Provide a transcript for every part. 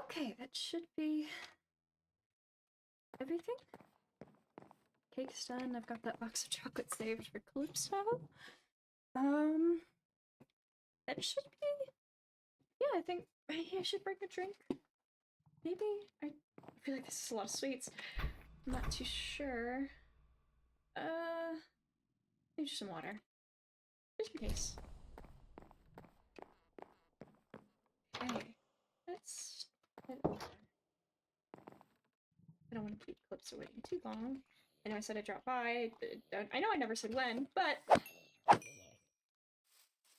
Okay, that should be everything. Cake's done. I've got that box of chocolate saved for Calypso. That should be... Yeah, I think maybe I should bring a drink. Maybe? I feel like this is a lot of sweets. I'm not too sure. Maybe just some water. Just in case. Okay. Let's... I don't want to keep Calypso waiting too long. I know I said I'd drop by. I know I never said when, but...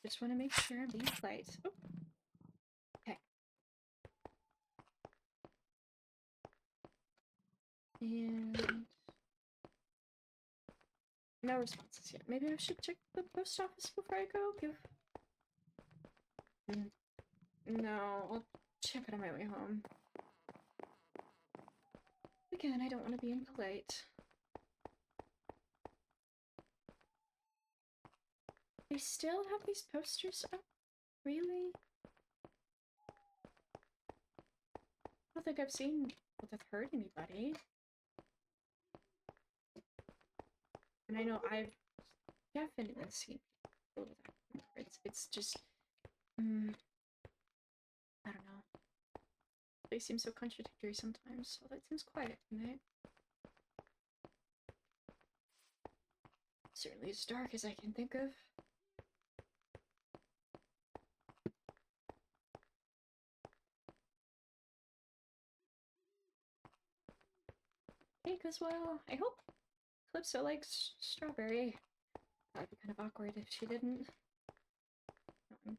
Just want to make sure I'm being polite. Oh. Okay. And... no responses yet. Maybe I should check the post office before I go? No, I'll check it on my way home. Again, I don't want to be impolite. They still have these posters up? Really? I don't think I've seen or I've heard anybody. And I know I've definitely seen people with that. It's just... I don't know. They seem so contradictory sometimes, so that seems quiet tonight. Certainly as dark as I can think of. Cake as well. I hope Calypso likes strawberry. That'd be kind of awkward if she didn't. I'm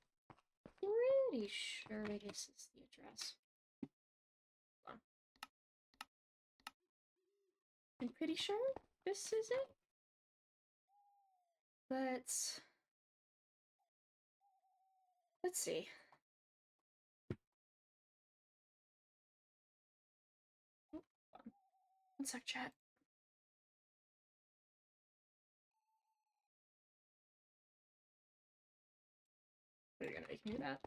pretty sure this is the address. Hold on. I'm pretty sure this is it. Let's see. Oh, one sec, chat. Are you gonna make me do that?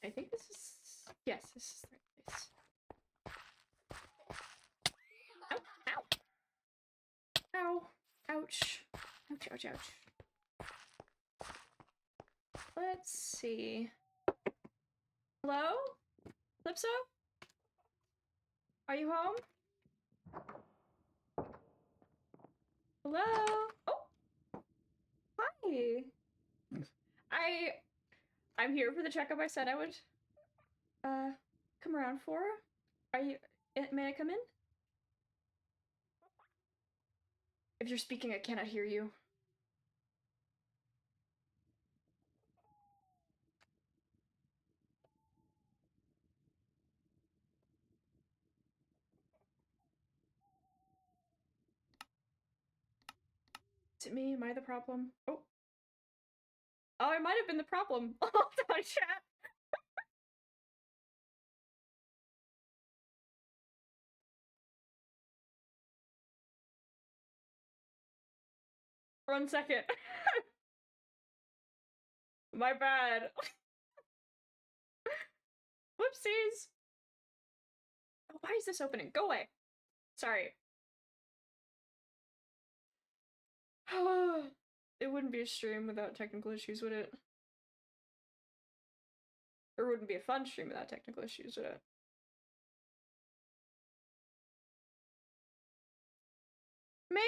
I think this is... yes, this is the right place. Ow! Ow! Ow! Ouch! Ouch, ouch, ouch. Let's see. Hello? Calypso? Are you home? Hello? Oh! Hi! I'm here for the checkup I said I would, come around for. Are you... may I come in? If you're speaking, I cannot hear you. Is it me? Am I the problem? Oh. Oh, I might have been the problem. Hold on, chat. 1 second. My bad. Whoopsies. Oh, why is this opening? Go away. Sorry. It wouldn't be a stream without technical issues, would it? Or wouldn't be a fun stream without technical issues, would it? Man!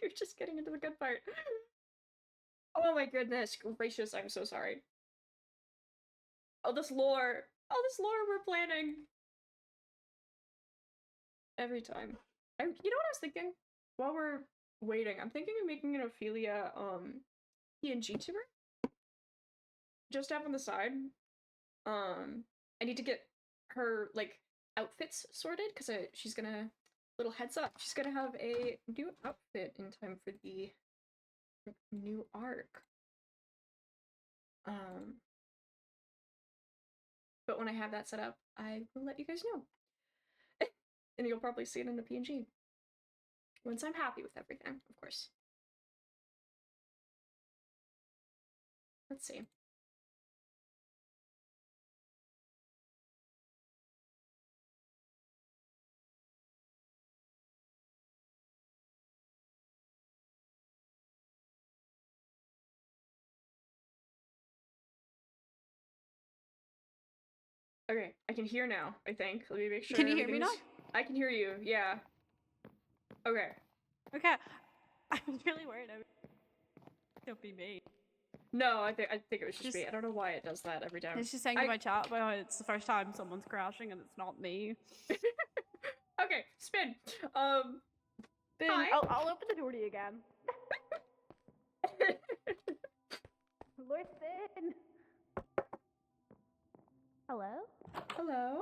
We're just getting into the good part. Oh my goodness gracious, I'm so sorry. Oh, this lore. Oh, this lore we're planning. Every time. You know what I was thinking? While we're waiting, I'm thinking of making an Ophelia, PNG tuber. Just have on the side. I need to get her, like, outfits sorted, because she's gonna... little heads up, she's gonna have a new outfit in time for the new arc. But when I have that set up, I will let you guys know. And you'll probably see it in the PNG. Once I'm happy with everything, of course. Let's see. Okay, I can hear now, I think. Let me make sure. Can you hear me now? I can hear you, yeah. Okay. Okay. I was really worried. Don't be me. No, I think it was just me. I don't know why it does that every time. It's just saying in my chat, but it's the first time someone's crashing and it's not me. Okay, Spin. Spin. Hi. I'll open the door to you again. Lord Spin. Hello? Hello?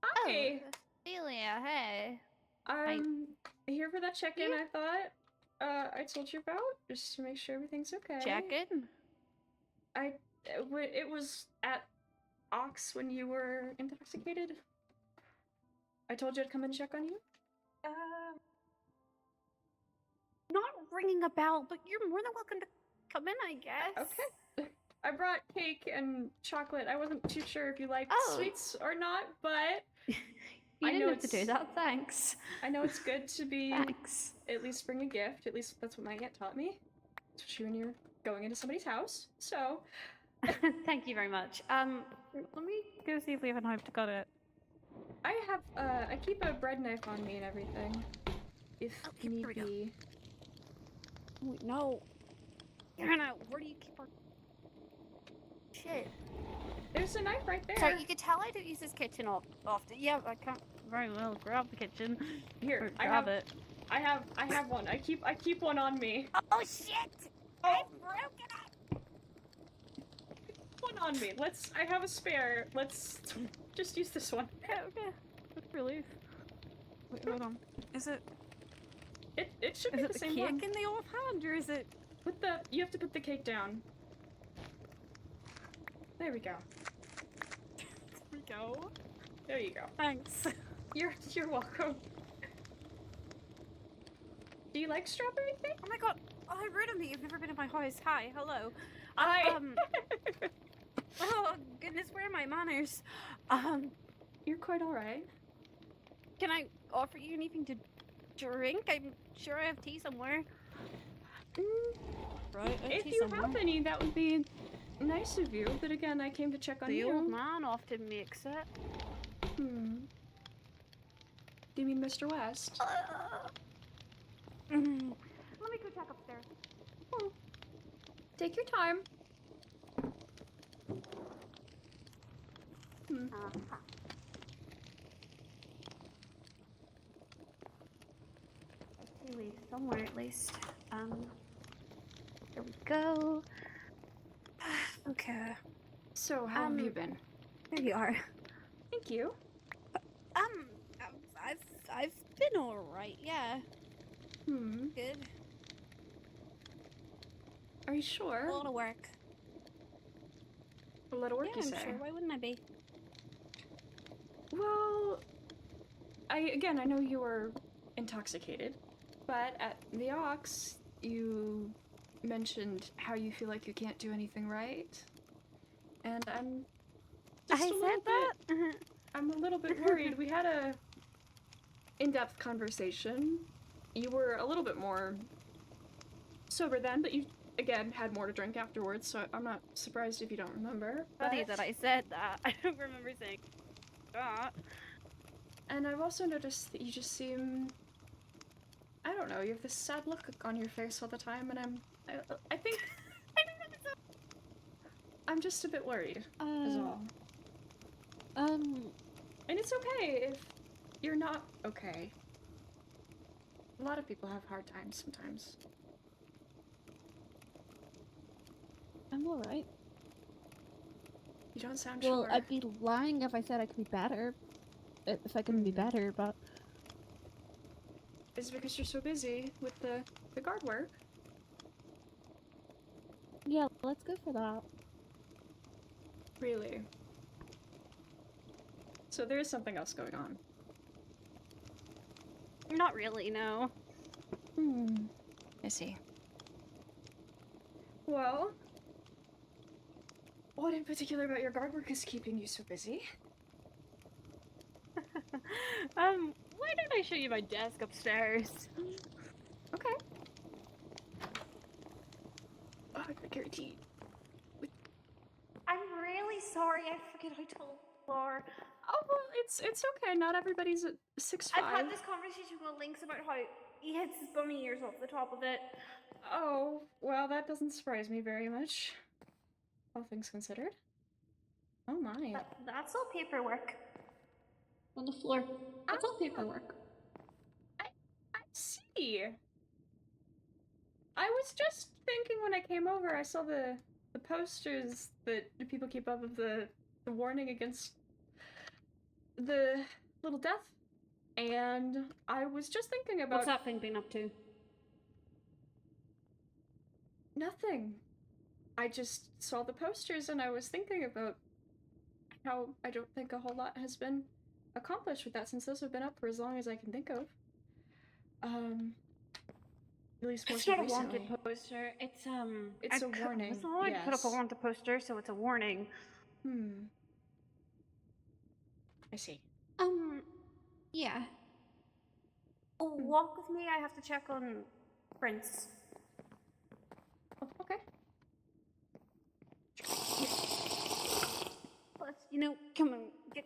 Hi! Oh, Celia, hey. I'm here for that check-in, I thought. I told you about, just to make sure everything's okay. Check-in? It was at Ox when you were intoxicated. I told you I'd come and check on you. Not ringing a bell, but you're more than welcome to come in, I guess. Okay. I brought cake and chocolate. I wasn't too sure if you liked sweets or not, but you didn't have to do that, thanks. I know it's good to be thanks. At least bring a gift. At least that's what my aunt taught me. Especially when you're going into somebody's house. So thank you very much. Let me go see if we have a knife to cut it. I keep a bread knife on me and everything. If need be. Wait, no. Anna, where do you keep our shit? There's a knife right there. Sorry, you could tell I don't use this kitchen often. Yeah, I can't very well grab the kitchen. Here, I have it. I have one. I keep one on me. Oh shit! Oh. I've broken it. One on me. I have a spare. Let's just use this one. Okay. Good relief. Wait, hold on. Is it? It should be the same one. Is it the cake in the offhand, or is it? You have to put the cake down. There we go. There we go. There you go. Thanks. You're welcome. Do you like strawberry cake? Oh my god. Oh, hi, rude of me. You've never been in my house. Hi. Hello. Hi. Oh goodness, where are my manners? You're quite alright. Can I offer you anything to drink? I'm sure I have tea somewhere. Right. If you have any, that would be nice of you. But again, I came to check on you. The old man often makes it. Do you mean Mr. West? Let me go check upstairs. Take your time. Tea leaf somewhere at least. There we go. Okay. So how have you been? There you are. Thank you. I've been alright, yeah. Good. Are you sure? A lot of work. A lot of work, you say? I'm sure. Why wouldn't I be? Well, I know you were intoxicated, but at the Ox, you mentioned how you feel like you can't do anything right, and I'm just I'm a little bit worried. We had a in-depth conversation. You were a little bit more sober then, but you again had more to drink afterwards, so I'm not surprised if you don't remember. Funny that I said that. I don't remember saying that. And I've also noticed that you just seem, I don't know, you have this sad look on your face all the time, and I think I'm just a bit worried, is all. And it's okay if you're not okay. A lot of people have hard times sometimes. I'm alright. You don't sound sure. Well, I'd be lying if I said I could be better. If I couldn't be better, but... Is it because you're so busy with the guard work? Yeah, let's go for that. Really? So there is something else going on. Not really, no. I see. Well, What in particular about your guard work is keeping you so busy? Why don't I show you my desk upstairs? Okay. Oh, I guarantee. I'm really sorry. I forget I told Laura. Oh well, it's okay. Not everybody's at 6'5". I've had this conversation with Lynx about how he hits his bunny ears off the top of it. Oh well, that doesn't surprise me very much. All things considered. Oh my. That's all paperwork. On the floor. That's all paperwork. I see. I was just thinking when I came over, I saw the posters that people keep up of the warning against the little death, and I was just thinking about What's that thing been up to? nothing. I just saw the posters and I was thinking about how I don't think a whole lot has been accomplished with that since those have been up for as long as I can think of. At least more It's so not a recently. wanted poster. It's It's a warning. I put up a Yes. wanted poster, so it's a warning. I see. Yeah. Oh, walk with me. I have to check on Prince. Oh, okay. But getting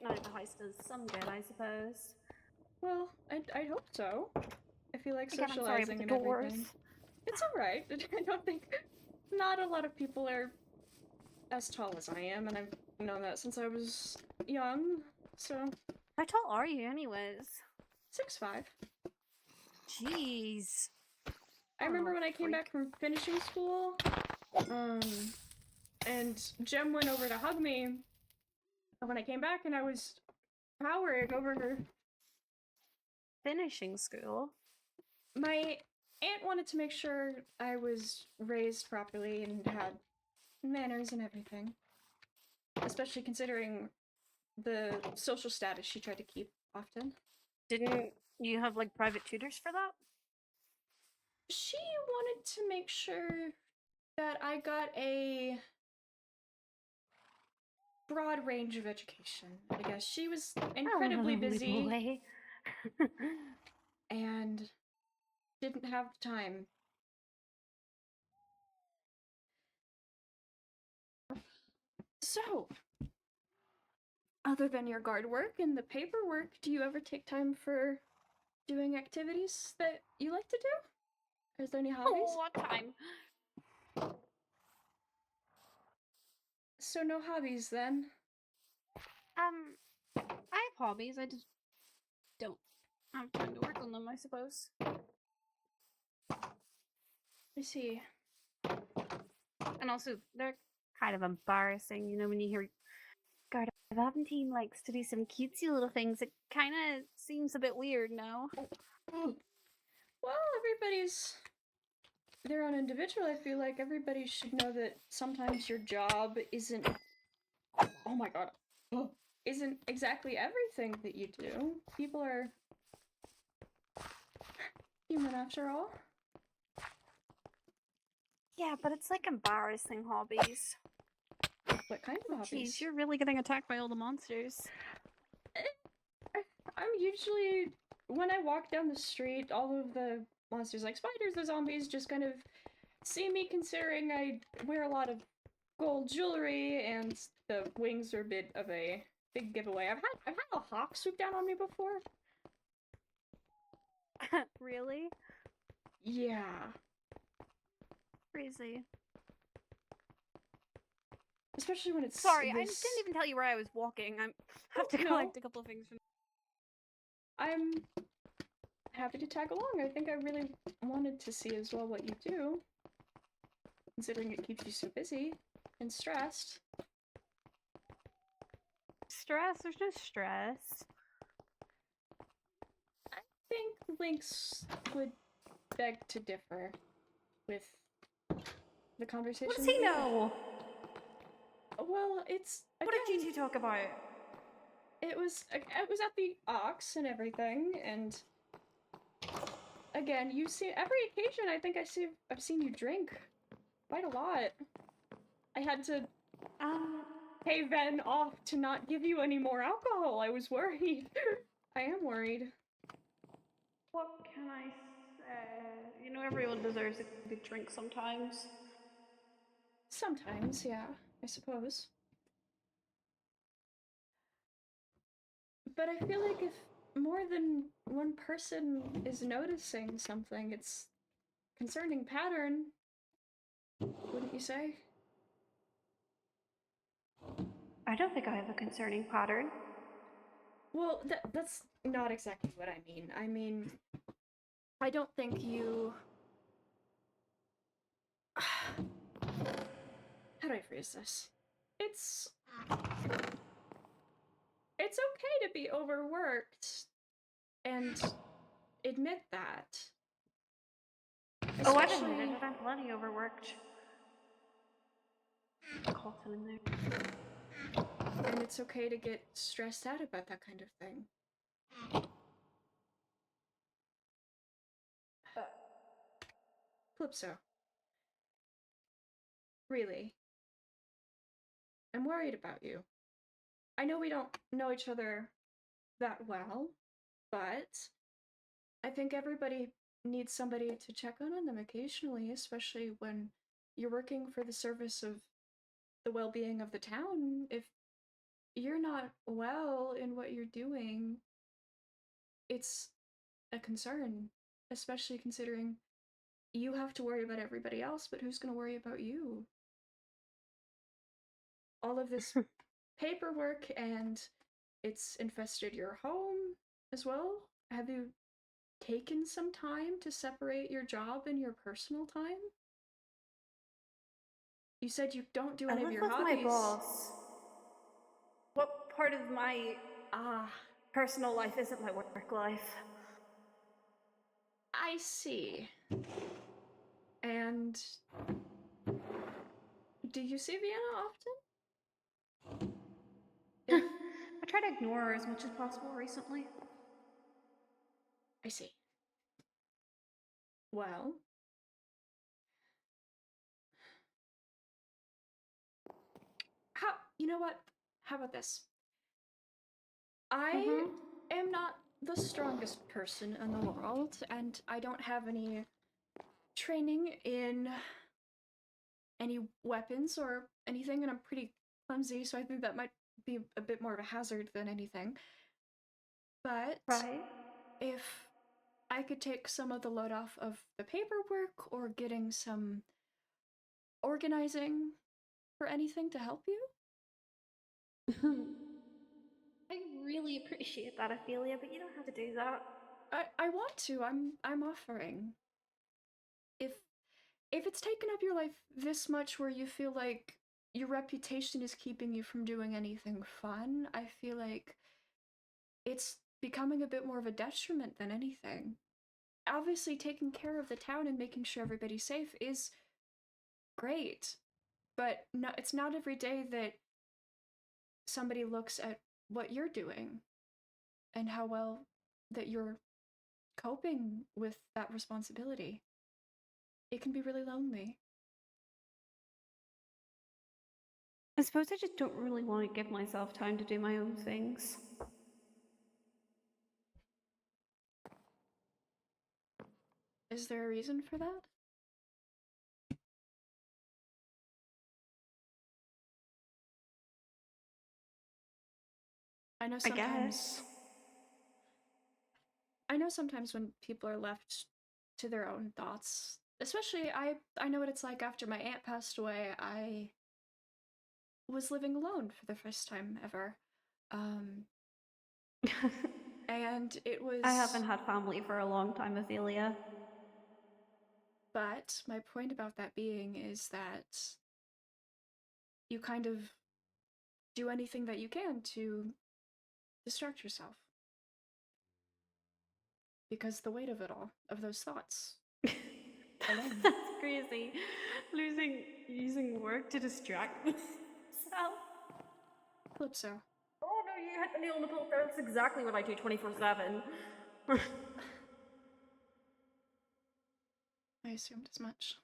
out of the house does some good, I suppose. Well, I'd hope so. I feel like Again, I'm sorry socializing about the and doors. everything. It's alright. I don't think not a lot of people are as tall as I am, and I've known that since I was young. So How tall are you, anyways? 6'5". Jeez. I remember when I came freak. back from finishing school, and Jem went over to hug me when I came back, and I was towering over her. Finishing school? My aunt wanted to make sure I was raised properly and had manners and everything. Especially considering the social status she tried to keep often. Didn't you have, like, private tutors for that? She wanted to make sure that I got a broad range of education. I guess she was incredibly busy and didn't have the time. So, other than your guard work and the paperwork, do you ever take time for doing activities that you like to do? Is there any hobbies? Oh, what time? So no hobbies then? I have hobbies. I just don't have time to work on them, I suppose. I see. And also, they're kind of embarrassing, when you hear Garda Valentine likes to do some cutesy little things. It kind of seems a bit weird, no? Well, everybody's their own individual. I feel like everybody should know that sometimes your job isn't. Oh my god. Isn't exactly everything that you do. People are human after all. Yeah, but it's like embarrassing hobbies. What kind of hobbies? Jeez, you're really getting attacked by all the monsters. I'm usually, when I walk down the street, all of the monsters like spiders, the zombies, just kind of see me, considering I wear a lot of gold jewelry and the wings are a bit of a big giveaway. I've had a hawk swoop down on me before. Really? Yeah. Crazy. Especially when it's Sorry, I didn't even tell you where I was walking. I have to no. collect a couple of things from. I'm happy to tag along. I think I really wanted to see as well what you do, considering it keeps you so busy and stressed. Stress? There's no stress. I think Lynx would beg to differ with the conversation. What does he know? Well, it's What did you two talk about? It was at the Ox and everything, and again, you see every occasion. I think I've seen you drink quite a lot. I had to Pay Ven off to not give you any more alcohol. I was worried. I am worried. What can I say? You know, everyone deserves a good drink sometimes. Sometimes, yeah, I suppose. But I feel like if more than one person is noticing something, it's a concerning pattern, wouldn't you say? I don't think I have a concerning pattern. Well, that's not exactly what I mean. I mean, I don't think you... How do I phrase this? It's okay to be overworked and admit that. Oh, I've admitted it. I'm plenty overworked. Cotton in there. And it's okay to get stressed out about that kind of thing. Calypso. Really. I'm worried about you. I know we don't know each other that well, but I think everybody needs somebody to check on them occasionally, especially when you're working for the service of the well-being of the town. If you're not well in what you're doing, it's a concern, especially considering you have to worry about everybody else, but who's going to worry about you? All of this paperwork, and it's infested your home as well. Have you taken some time to separate your job and your personal time? You said you don't do any of your hobbies. My boss. What part of my personal life isn't my work life? I see. And do you see Vienna often? I try to ignore her as much as possible recently. I see. Well, you know what? How about this? I am not the strongest person in the world, and I don't have any training in any weapons or anything, and I'm pretty clumsy, so I think that might be a bit more of a hazard than anything. But if I could take some of the load off of the paperwork or getting some organizing for anything to help you? I really appreciate that, Ophelia, but you don't have to do that. I want to. I'm offering. If it's taken up your life this much where you feel like your reputation is keeping you from doing anything fun, I feel like it's becoming a bit more of a detriment than anything. Obviously, taking care of the town and making sure everybody's safe is great, but no, it's not every day that somebody looks at what you're doing and how well that you're coping with that responsibility. It can be really lonely. I suppose I just don't really want to give myself time to do my own things. Is there a reason for that? I know sometimes when people are left to their own thoughts, especially I know what it's like after my aunt passed away. I was living alone for the first time ever. And it was... I haven't had family for a long time, Ophelia. But my point about that being is that you kind of do anything that you can to distract yourself. Because the weight of it all, of those thoughts. That's crazy. Using work to distract myself. Calypso. Oh no, you hit the nail on the pillow. That's exactly what I do 24/7. I assumed as much.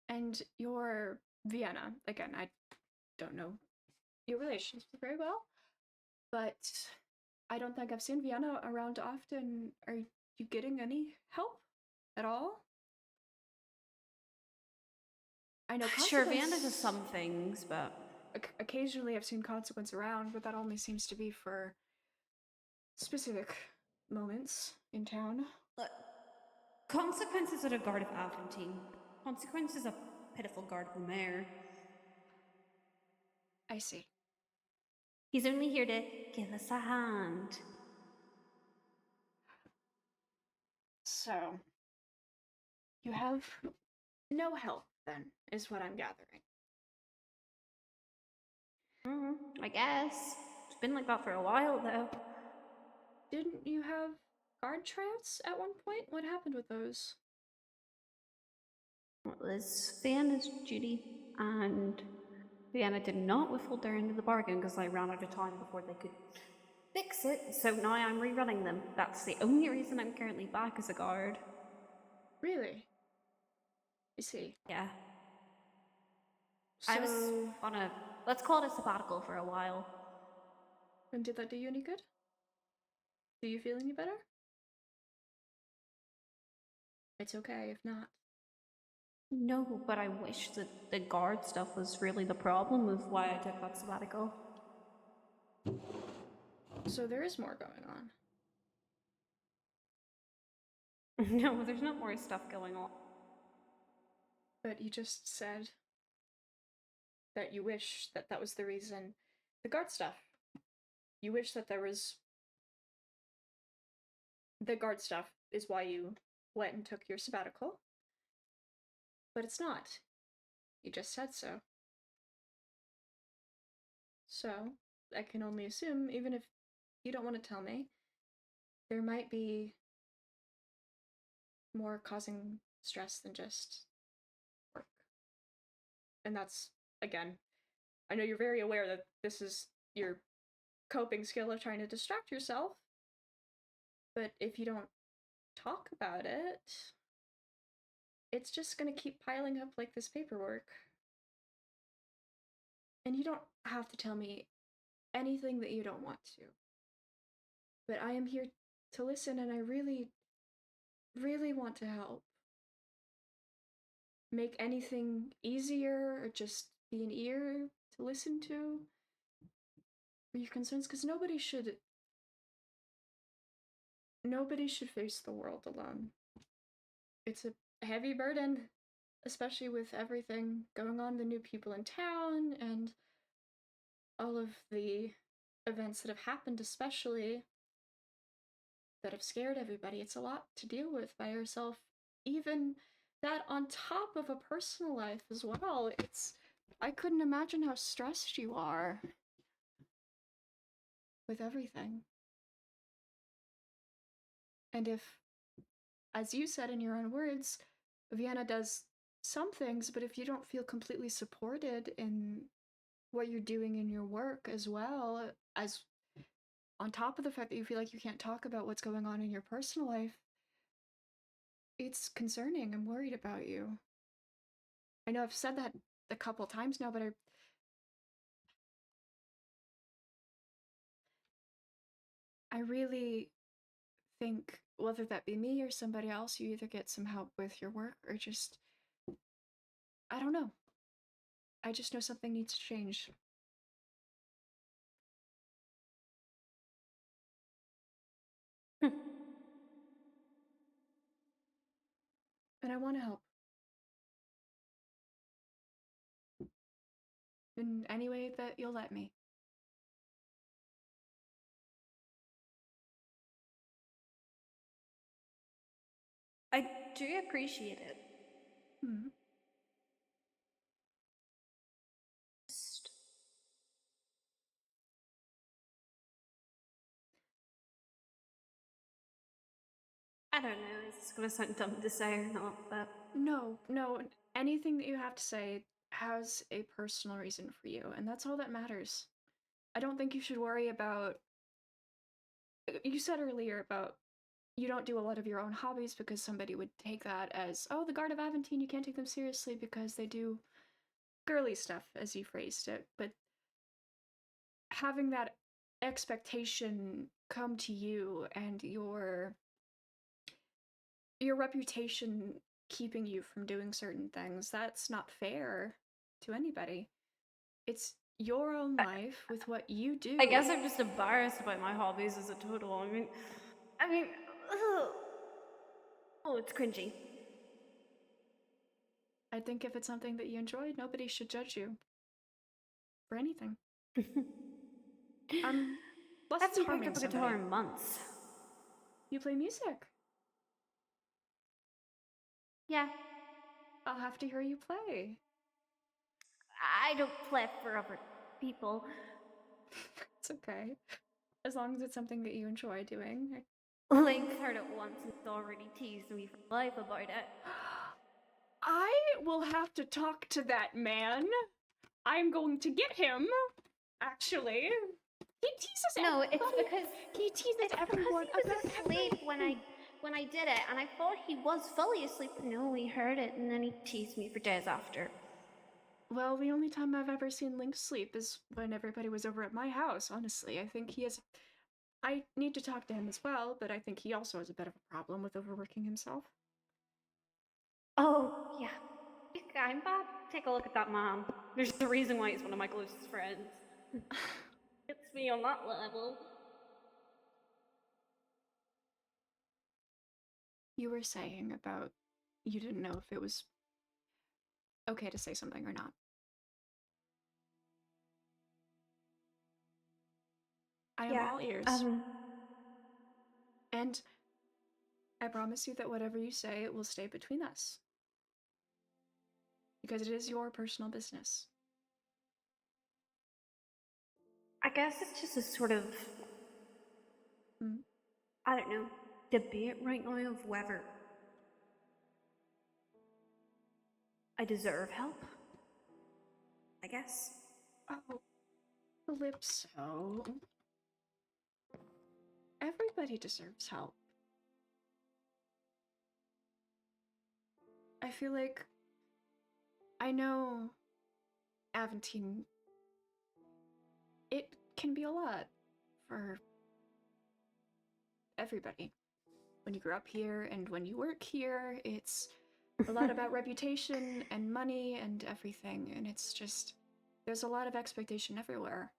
And your Vienna. Again, I don't know your relations very well, but I don't think I've seen Vienna around often. Are you getting any help at all? I know Sure, Vanda Consequence. does some things, but Occasionally I've seen Consequence around, but that only seems to be for specific moments in town. look, Consequence is a guard of Aventine. Consequence is a pitiful guard of the mayor. I see. He's only here to give us a hand. So, you have no help, then, is what I'm gathering. I guess. It's been like that for a while, though. Didn't you have guard tryouts at one point? What happened with those? It was Vienna's duty, and Vienna did not withhold their end of the bargain because I ran out of time before they could fix it, so now I'm rerunning them. That's the only reason I'm currently back as a guard. Really? I see. Yeah. So, I was on a, let's call it a sabbatical for a while. and did that do you any good? Do you feel any better? It's okay if not. No, but I wish that the guard stuff was really the problem of why I took that sabbatical. So there is more going on. No, there's not more stuff going on. But you just said that you wish that that was the reason. The guard stuff. You wish that there was. The guard stuff is why you went and took your sabbatical. But it's not. You just said so. So, I can only assume, even if you don't want to tell me, there might be more causing stress than just work. And that's, again, I know you're very aware that this is your coping skill of trying to distract yourself, but if you don't talk about it, it's just gonna keep piling up like this paperwork. And you don't have to tell me anything that you don't want to. But I am here to listen, and I really, really want to help. Make anything easier, or just be an ear to listen to for your concerns, because nobody should face the world alone. It's a heavy burden, especially with everything going on, the new people in town, and all of the events that have happened, especially that have scared everybody. It's a lot to deal with by yourself, even that on top of a personal life as well. I couldn't imagine how stressed you are with everything. And if, as you said in your own words, Vienna does some things, but if you don't feel completely supported in what you're doing in your work as well, as on top of the fact that you feel like you can't talk about what's going on in your personal life, it's concerning. I'm worried about you. I know I've said that a couple times now, but I really think, whether that be me or somebody else, you either get some help with your work or just, I don't know. I just know something needs to change. And I want to help. In any way that you'll let me. I do appreciate it. Hmm. Just- I don't know, it's gonna sound dumb to say or not, but No, anything that you have to say has a personal reason for you, and that's all that matters. I don't think you should worry about. You said earlier about you don't do a lot of your own hobbies because somebody would take that as, oh, the Guard of Aventine, you can't take them seriously because they do girly stuff, as you phrased it, but having that expectation come to you and your reputation keeping you from doing certain things, that's not fair to anybody. It's your own life with what you do. I guess I'm just embarrassed about my hobbies as a total. I mean, ugh. Oh, it's cringy. I think if it's something that you enjoy, nobody should judge you for anything. Plus I it's haven't picked harming up a guitar somebody. in months. You play music. Yeah, I'll have to hear you play. I don't play for other people. It's okay. As long as it's something that you enjoy doing. Link's heard it once and has already teased me for life about it. I will have to talk to that man. I'm going to get him, actually. He teases No, everybody. it's because he teases it's because everyone he was about asleep everything. when I did it, and I thought he was fully asleep. No, he heard it, and then he teased me for days after. Well, the only time I've ever seen Link sleep is when everybody was over at my house, honestly. I think he is... I need to talk to him as well, but I think he also has a bit of a problem with overworking himself. Oh, yeah. I'm bad. Take a look at that man. There's a reason why he's one of my closest friends. It's me on that level. You were saying about you didn't know if it was okay to say something or not. I am all ears. And I promise you that whatever you say, it will stay between us. Because it is your personal business. I guess it's just a sort of, I don't know, debate right now of whether I deserve help. I guess. Oh, Calypso. Everybody deserves help. I feel like I know Aventine, it can be a lot for everybody. When you grew up here and when you work here, it's a lot about reputation and money and everything, and it's just, there's a lot of expectation everywhere.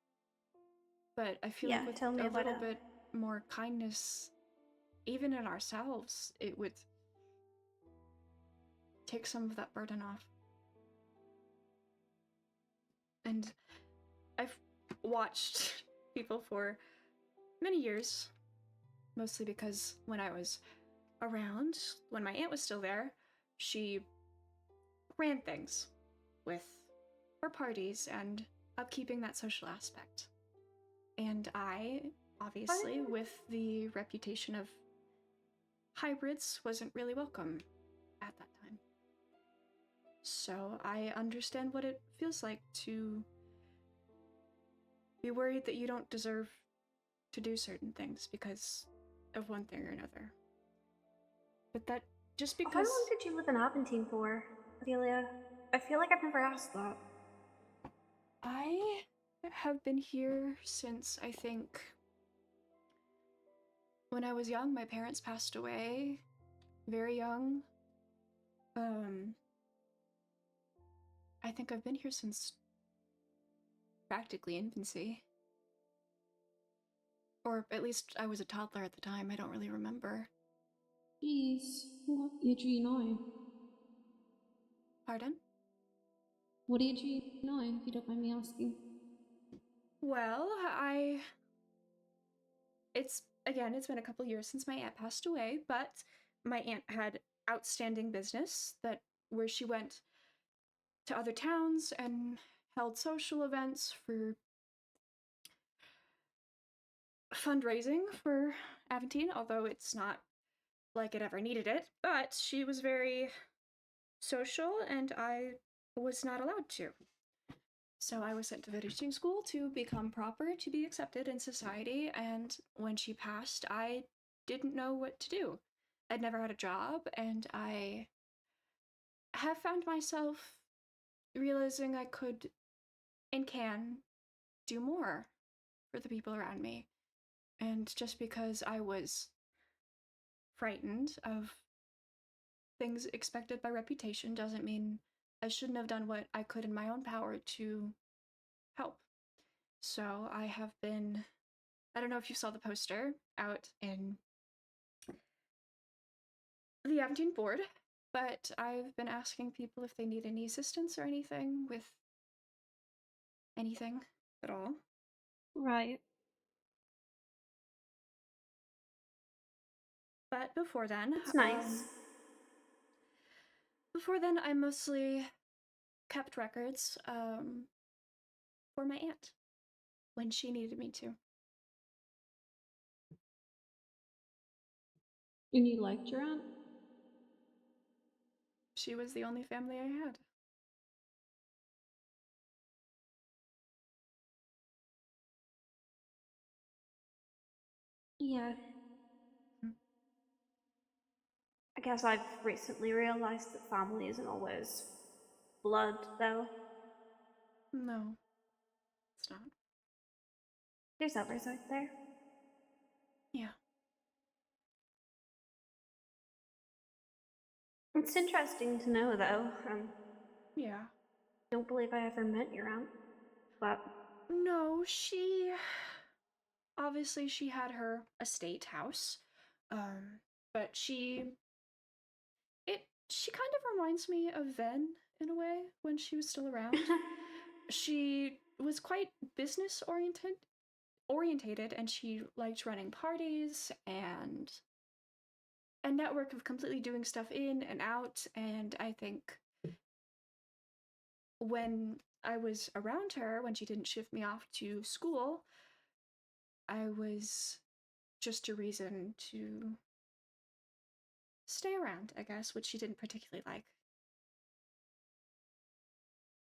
But I feel like with a little bit more kindness, even in ourselves, it would take some of that burden off. And I've watched people for many years, mostly because when I was around, when my aunt was still there, she ran things with her parties and upkeeping that social aspect. And I, obviously, with the reputation of hybrids, wasn't really welcome at that time. So I understand what it feels like to be worried that you don't deserve to do certain things because of one thing or another. But that just because... How long did you live in Aventine for, Adelia? I feel like I've never asked that. I have been here since, I think, when I was young. My parents passed away very young. I think I've been here since practically infancy. Or at least I was a toddler at the time, I don't really remember. Jeez, what age are you now? Pardon? What age are you now, if you don't mind me asking? Well, it's been a couple years since my aunt passed away, but my aunt had outstanding business where she went to other towns and held social events for fundraising for Aventine, although it's not like it ever needed it, but she was very social and I was not allowed to. So I was sent to finishing school to become proper, to be accepted in society, and when she passed, I didn't know what to do. I'd never had a job, and I have found myself realizing I could and can do more for the people around me. And just because I was frightened of things expected by reputation doesn't mean I shouldn't have done what I could in my own power to help. So I have been, I don't know if you saw the poster out in the Aventine board, but I've been asking people if they need any assistance or anything with anything at all. Right. But before then, It's nice. I mostly kept records for my aunt when she needed me to. And you liked your aunt? She was the only family I had. Yeah. Hmm. I guess I've recently realized that family isn't always blood, though. No, it's not. There's others out there. Yeah. It's interesting to know, though. Yeah. Don't believe I ever met your aunt, but No, she obviously she had her estate house. But she kind of reminds me of Ven in a way when she was still around. She was quite business orientated and she liked running parties and a network of completely doing stuff in and out, and I think when I was around her, when she didn't shift me off to school, I was just a reason to stay around, I guess, which she didn't particularly like.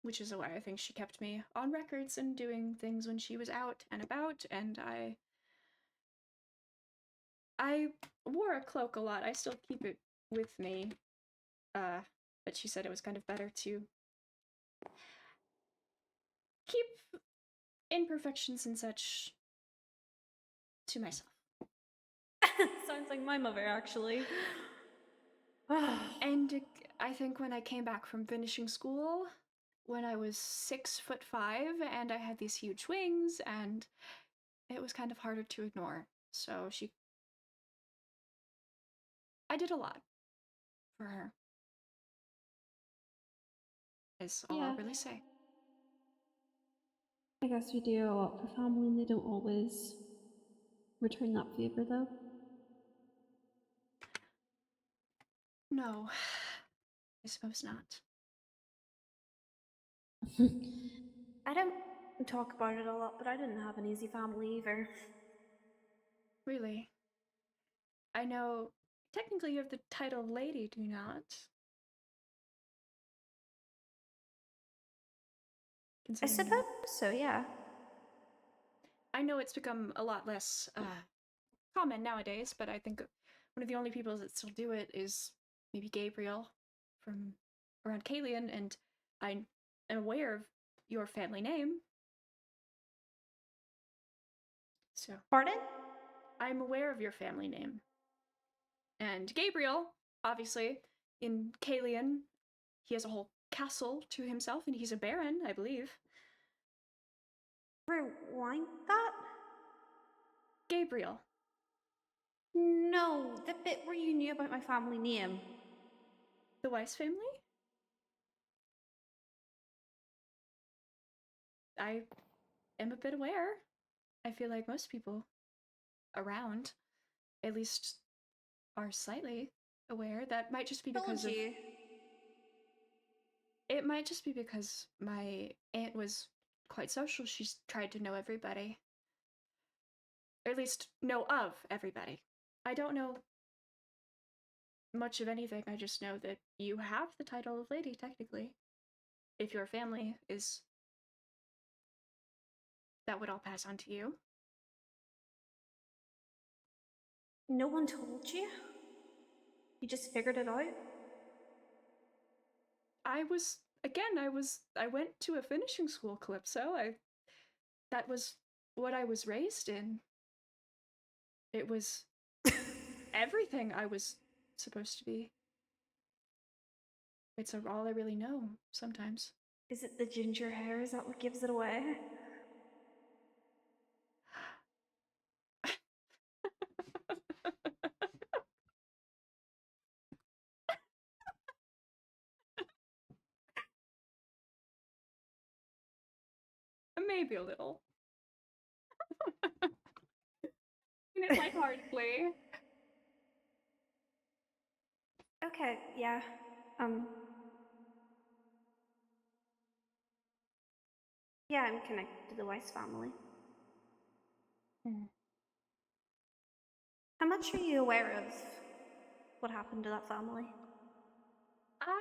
Which is why I think she kept me on records and doing things when she was out and about, and I wore a cloak a lot. I still keep it with me. But she said it was kind of better to keep imperfections and such to myself. sounds like my mother, actually. And I think when I came back from finishing school, when I was 6'5", and I had these huge wings, and it was kind of harder to ignore. So I did a lot for her, is all I'll really say. I guess we do a lot for family, and they don't always return that favor, though. No, I suppose not. I don't talk about it a lot, but I didn't have an easy family either. Really. I know, technically you have the title lady, do you not? I Considering suppose so, yeah. I know it's become a lot less common nowadays, but I think one of the only people that still do it is maybe Gabriel from around Kalian, and I am aware of your family name. So Pardon? I'm aware of your family name. And Gabriel, obviously, in Kalian, he has a whole castle to himself, and he's a baron, I believe. Rewind that? Gabriel. No, the bit where you knew about my family name. The Weiss family? I am a bit aware. I feel like most people around, at least, are slightly aware. That might just be because Told you. it might just be because my aunt was quite social. She's tried to know everybody. Or at least know of everybody. I don't know much of anything. I just know that you have the title of lady, technically. If your family is, that would all pass on to you. No one told you? You just figured it out? I was again, I went to a finishing school, Calypso. That was what I was raised in. It was everything I was supposed to be. It's all I really know sometimes. Is it the ginger hair? Is that what gives it away? Maybe a little. I mean, it's lightheartedly. Okay, yeah. Yeah, I'm connected to the Weiss family. How much are you aware of what happened to that family? I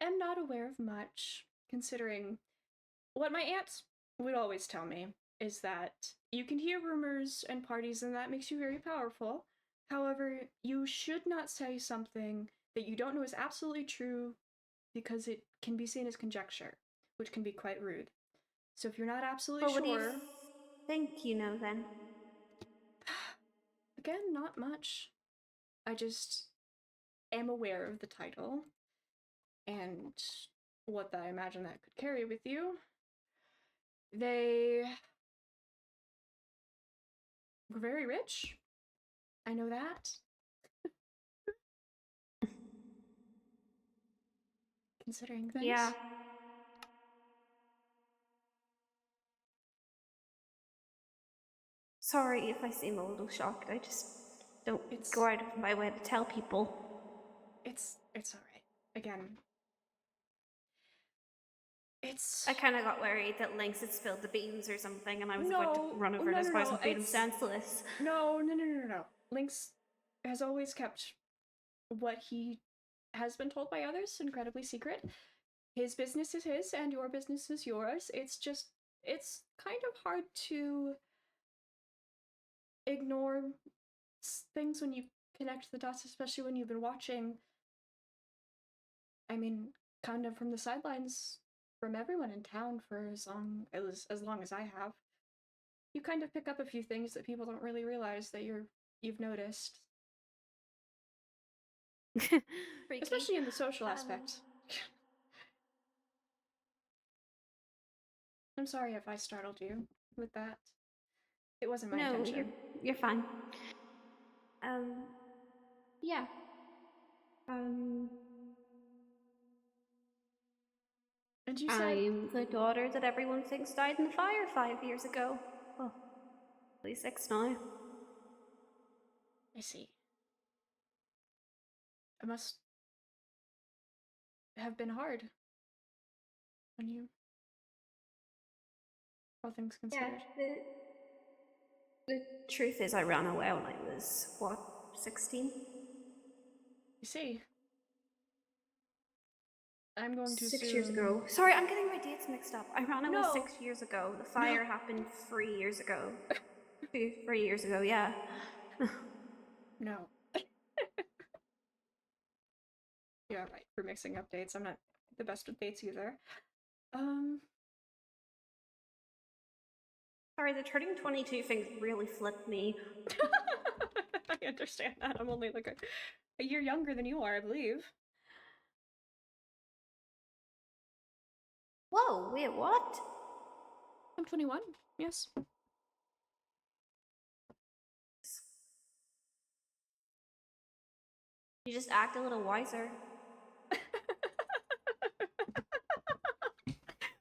am not aware of much, considering what my aunt would always tell me is that you can hear rumors and parties, and that makes you very powerful. However, you should not say something that you don't know is absolutely true because it can be seen as conjecture, which can be quite rude. So if you're not absolutely Well, what do sure, you think you know then? again, not much. I just am aware of the title and what I imagine that could carry with you. They were very rich. I know that. Considering things. Yeah. Sorry if I seem a little shocked. I just don't go out of my way to tell people. It's alright. Again, I kind of got worried that Lynx had spilled the beans or something, and I was about to run over to his house and beat him senseless. No. Lynx has always kept what he has been told by others incredibly secret. His business is his, and your business is yours. It's kind of hard to ignore things when you connect the dots, especially when you've been watching. I mean, kind of from the sidelines, from everyone in town for as long as I have. You kind of pick up a few things that people don't really realize that you've noticed. Especially in the social aspect. I'm sorry if I startled you with that. It wasn't my intention. No, you're fine. Yeah. And you said I'm the daughter that everyone thinks died in the fire 5 years ago. Well, at least 6 now. I see. It must have been hard when you, all things considered. Yeah, the truth is I ran away when I was, what, 16? You see. I'm going to 6 years ago. Sorry, I'm getting my dates mixed up. I ran away 6 years ago. The fire happened 3 years ago. 3 years ago, yeah. No. Yeah, right. For mixing up dates. I'm not the best with dates either. Sorry, the turning 22 thing really flipped me. I understand that. I'm only like a year younger than you are, I believe. Whoa, wait, what? I'm 21, yes. You just act a little wiser.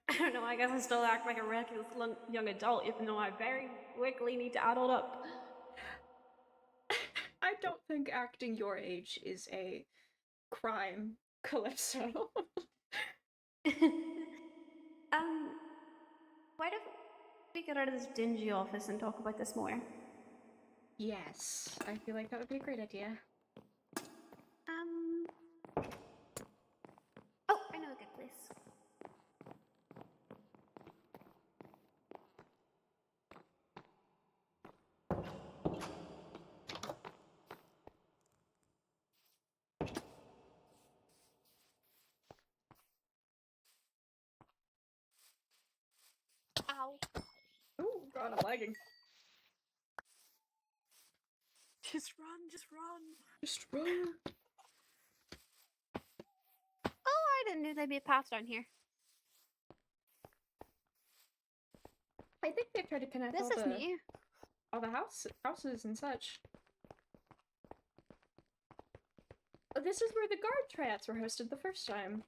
I don't know, I guess I still act like a reckless young adult, even though I very quickly need to adult up. I don't think acting your age is a crime, Calypso. Why don't we get out of this dingy office and talk about this more? Yes, I feel like that would be a great idea. Oh, I know a good place. lagging. Just run, just run. Just run. Oh, I didn't know there'd be a path down here. I think they've tried to connect This is new. all the houses and such. This is where the guard tryouts were hosted the first time.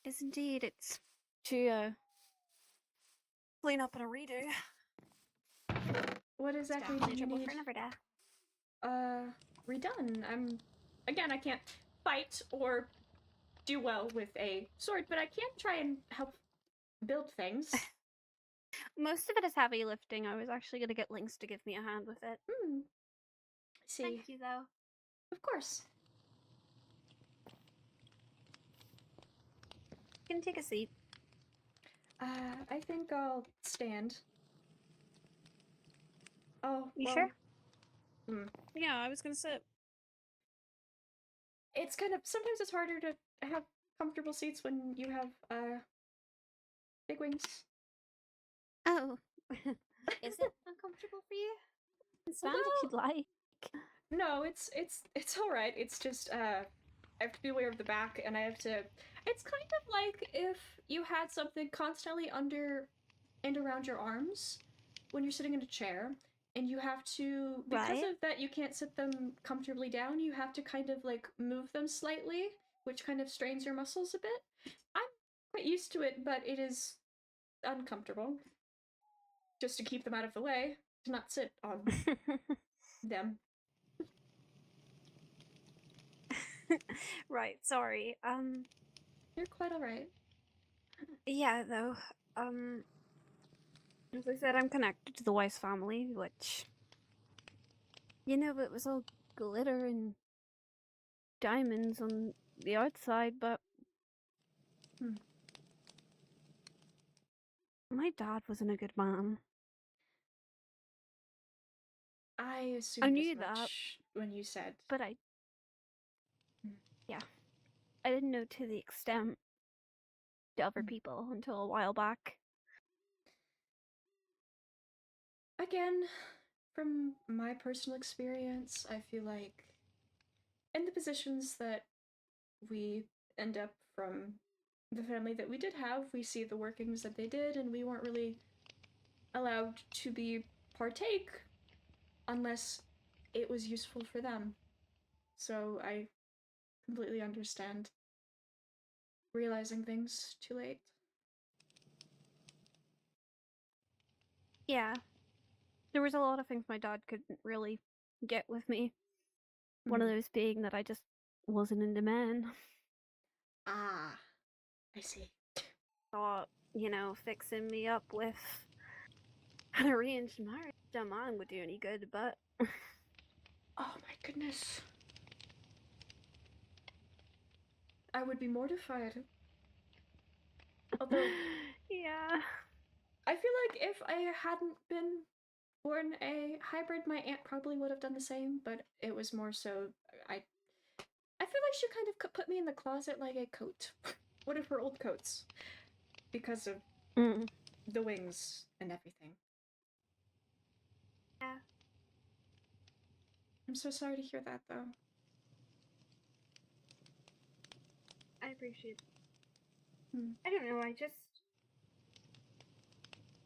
Yes, indeed. It's to clean up and a redo. What exactly do you trouble need? for another day. Redone. Again, I can't fight or do well with a sword, but I can try and help build things. Most of it is heavy lifting. I was actually going to get Lynx to give me a hand with it. See. Thank you, though. Of course. You can take a seat. I think I'll stand. Oh, You well, sure? Yeah, I was gonna sit. It's kind of, sometimes it's harder to have comfortable seats when you have, big wings. Oh. Is it uncomfortable for you? Stand if you'd like. No, it's alright. It's just, I have to be aware of the back, and I have to... It's kind of like if you had something constantly under and around your arms when you're sitting in a chair, and you have to... Because of that, you can't sit them comfortably down, you have to kind of, like, move them slightly, which kind of strains your muscles a bit. I'm quite used to it, but it is uncomfortable. Just to keep them out of the way, to not sit on them. Right, sorry. You're quite alright. Yeah, though. As I said, I'm connected to the Weiss family, which... You know, it was all glitter and diamonds on the outside, but... My dad wasn't a good man. I assumed I knew as much when you said. But yeah. I didn't know to the extent to other people until a while back. Again, from my personal experience, I feel like in the positions that we end up from the family that we did have, we see the workings that they did, and we weren't really allowed to partake unless it was useful for them. So I completely understand realizing things too late. Yeah. There was a lot of things my dad couldn't really get with me. One of those being that I just wasn't into men. Ah, I see. Thought, you know, fixing me up with an arranged marriage to mine would do any good, but... Oh my goodness. I would be mortified. Although... yeah. I feel like if I hadn't been born a hybrid, my aunt probably would have done the same, but it was more so... I feel like she kind of put me in the closet like a coat. One of her old coats. Because of the wings and everything. Yeah. I'm so sorry to hear that, though. I appreciate it. I don't know, I just...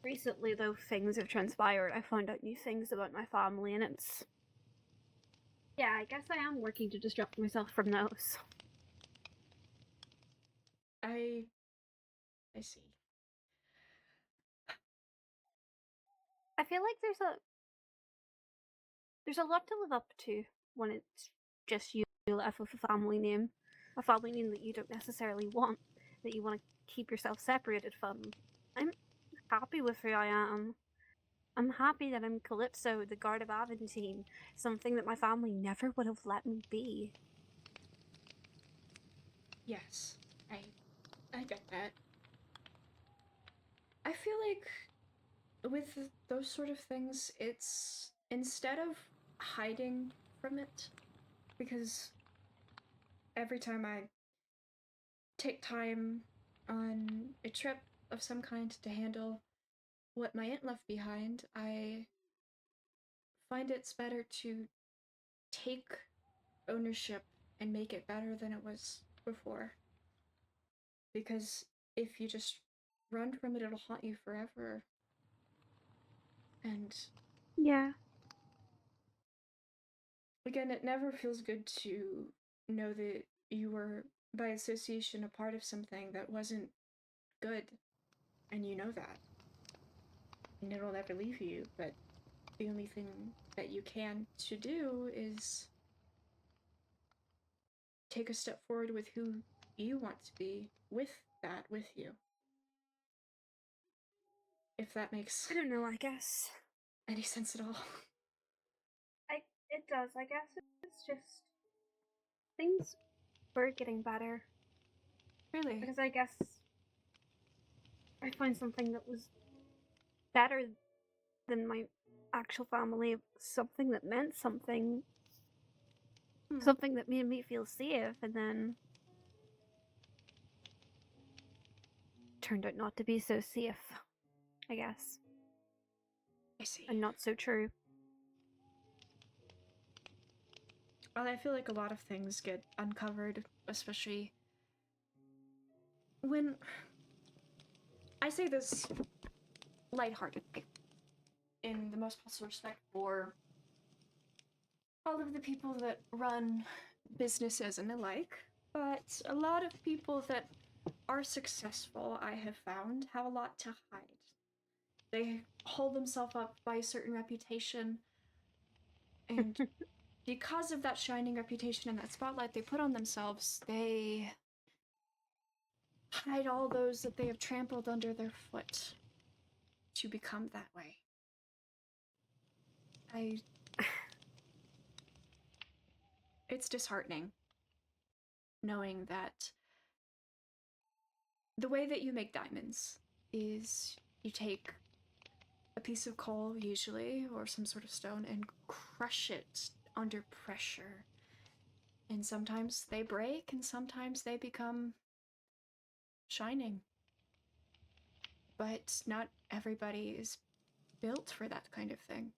Recently, though, things have transpired. I found out new things about my family, and it's... Yeah, I guess I am working to distract myself from those. I see. I feel like there's a lot to live up to when it's just you left with a family name that you don't necessarily want, that you want to keep yourself separated from. I'm happy with who I am. I'm happy that I'm Calypso, the Guard of Aventine, something that my family never would have let me be. Yes, I get that. I feel like with those sort of things, it's instead of hiding from it, because every time I take time on a trip of some kind to handle what my aunt left behind, I find it's better to take ownership and make it better than it was before. Because if you just run from it, it'll haunt you forever. And Yeah. again, it never feels good to know that you were, by association, a part of something that wasn't good. And you know that. And it'll never leave you, but the only thing that you can to do is take a step forward with who you want to be with that with you. If that makes I don't know, I guess. any sense at all. It does, I guess. It's just things were getting better. Really? Because I guess I found something that was better than my actual family, something that meant something, something that made me feel safe, and then turned out not to be so safe, I guess, I see. and not so true. Well, I feel like a lot of things get uncovered, especially when I say this lightheartedly, in the most possible respect for all of the people that run businesses and the like, but a lot of people that are successful, I have found, have a lot to hide. They hold themselves up by a certain reputation, and because of that shining reputation and that spotlight they put on themselves, they hide all those that they have trampled under their foot to become that way. It's disheartening knowing that the way that you make diamonds is you take a piece of coal, usually, or some sort of stone, and crush it under pressure. And sometimes they break, and sometimes they become shining. But not everybody is built for that kind of thing.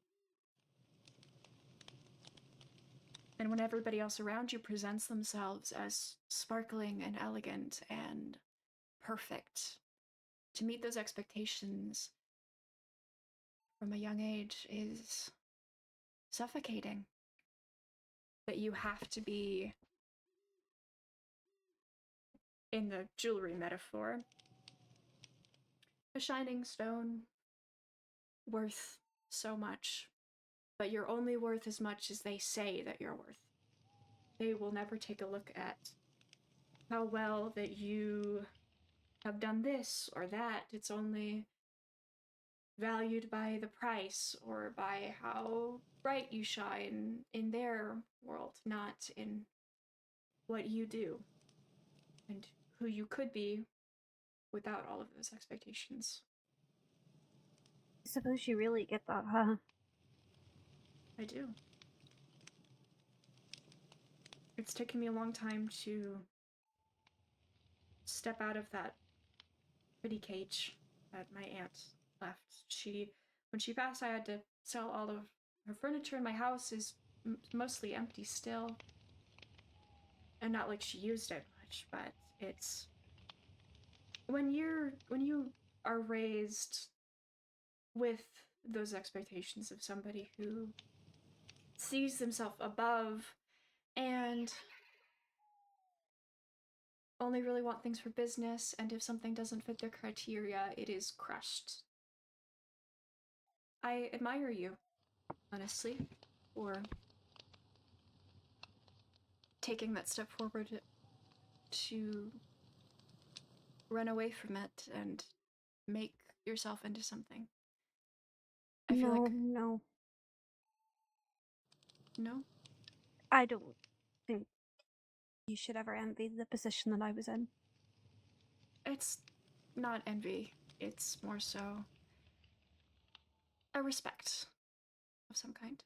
And when everybody else around you presents themselves as sparkling and elegant and perfect, to meet those expectations from a young age is suffocating. That you have to be, in the jewelry metaphor, a shining stone worth so much, but you're only worth as much as they say that you're worth. They will never take a look at how well that you have done this or that. It's only valued by the price or by how bright you shine in their world, not in what you do and who you could be without all of those expectations. I suppose you really get that, huh? I do. It's taken me a long time to step out of that pretty cage that my aunt left. When she passed, I had to sell all of her furniture, and my house is mostly empty still. And not like she used it much, but it's when you are raised with those expectations of somebody who sees themselves above and only really want things for business, and if something doesn't fit their criteria, it is crushed. I admire you, honestly, for taking that step forward to run away from it and make yourself into something. I feel like... No. No? I don't think you should ever envy the position that I was in. It's not envy. It's more so a respect of some kind.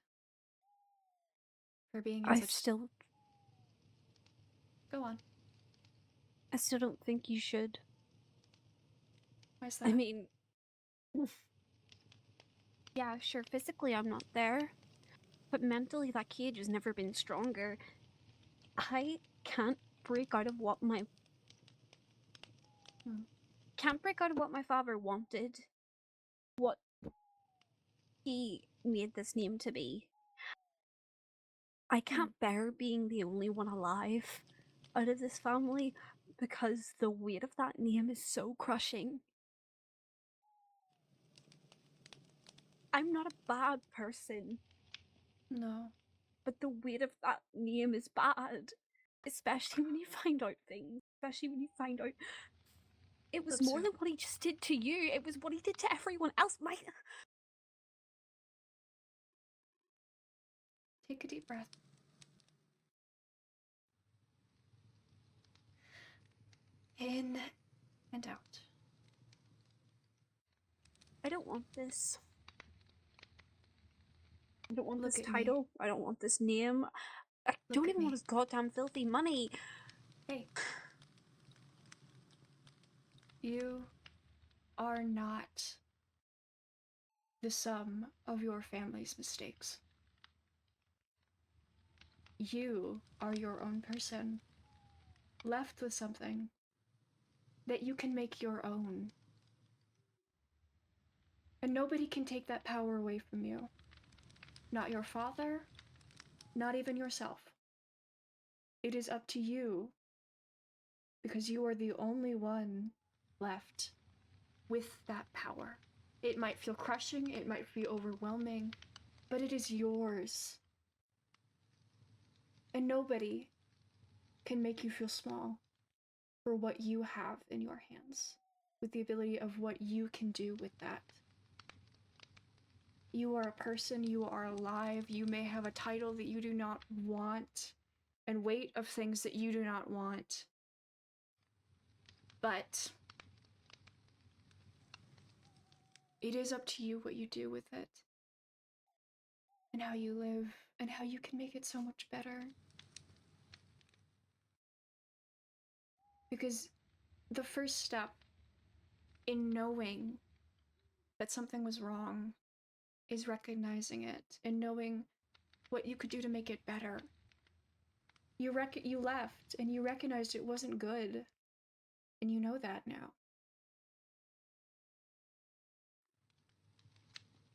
For being in such... Go on. I still don't think you should. Why is that? I mean, Yeah, sure, physically I'm not there, but mentally that cage has never been stronger. I can't break out of what my father wanted, what he made this name to be. I can't bear being the only one alive out of this family because the weight of that name is so crushing. I'm not a bad person, No. but the weight of that name is bad. Especially when you find out things. Especially when you find out it was That's more it. than what he just did to you. It was what he did to everyone else. Take a deep breath. In and out. I don't want this. I don't want Look this at me. title. I don't want this name. I Look don't at even me. want his goddamn filthy money. Hey. You are not the sum of your family's mistakes. You are your own person, left with something that you can make your own. And nobody can take that power away from you. Not your father, not even yourself. It is up to you, because you are the only one left with that power. It might feel crushing, it might feel overwhelming, but it is yours. And nobody can make you feel small for what you have in your hands, with the ability of what you can do with that. You are a person, you are alive, you may have a title that you do not want, and weight of things that you do not want. But it is up to you what you do with it, and how you live, and how you can make it so much better. Because the first step in knowing that something was wrong is recognizing it and knowing what you could do to make it better. You left and you recognized it wasn't good, and you know that now.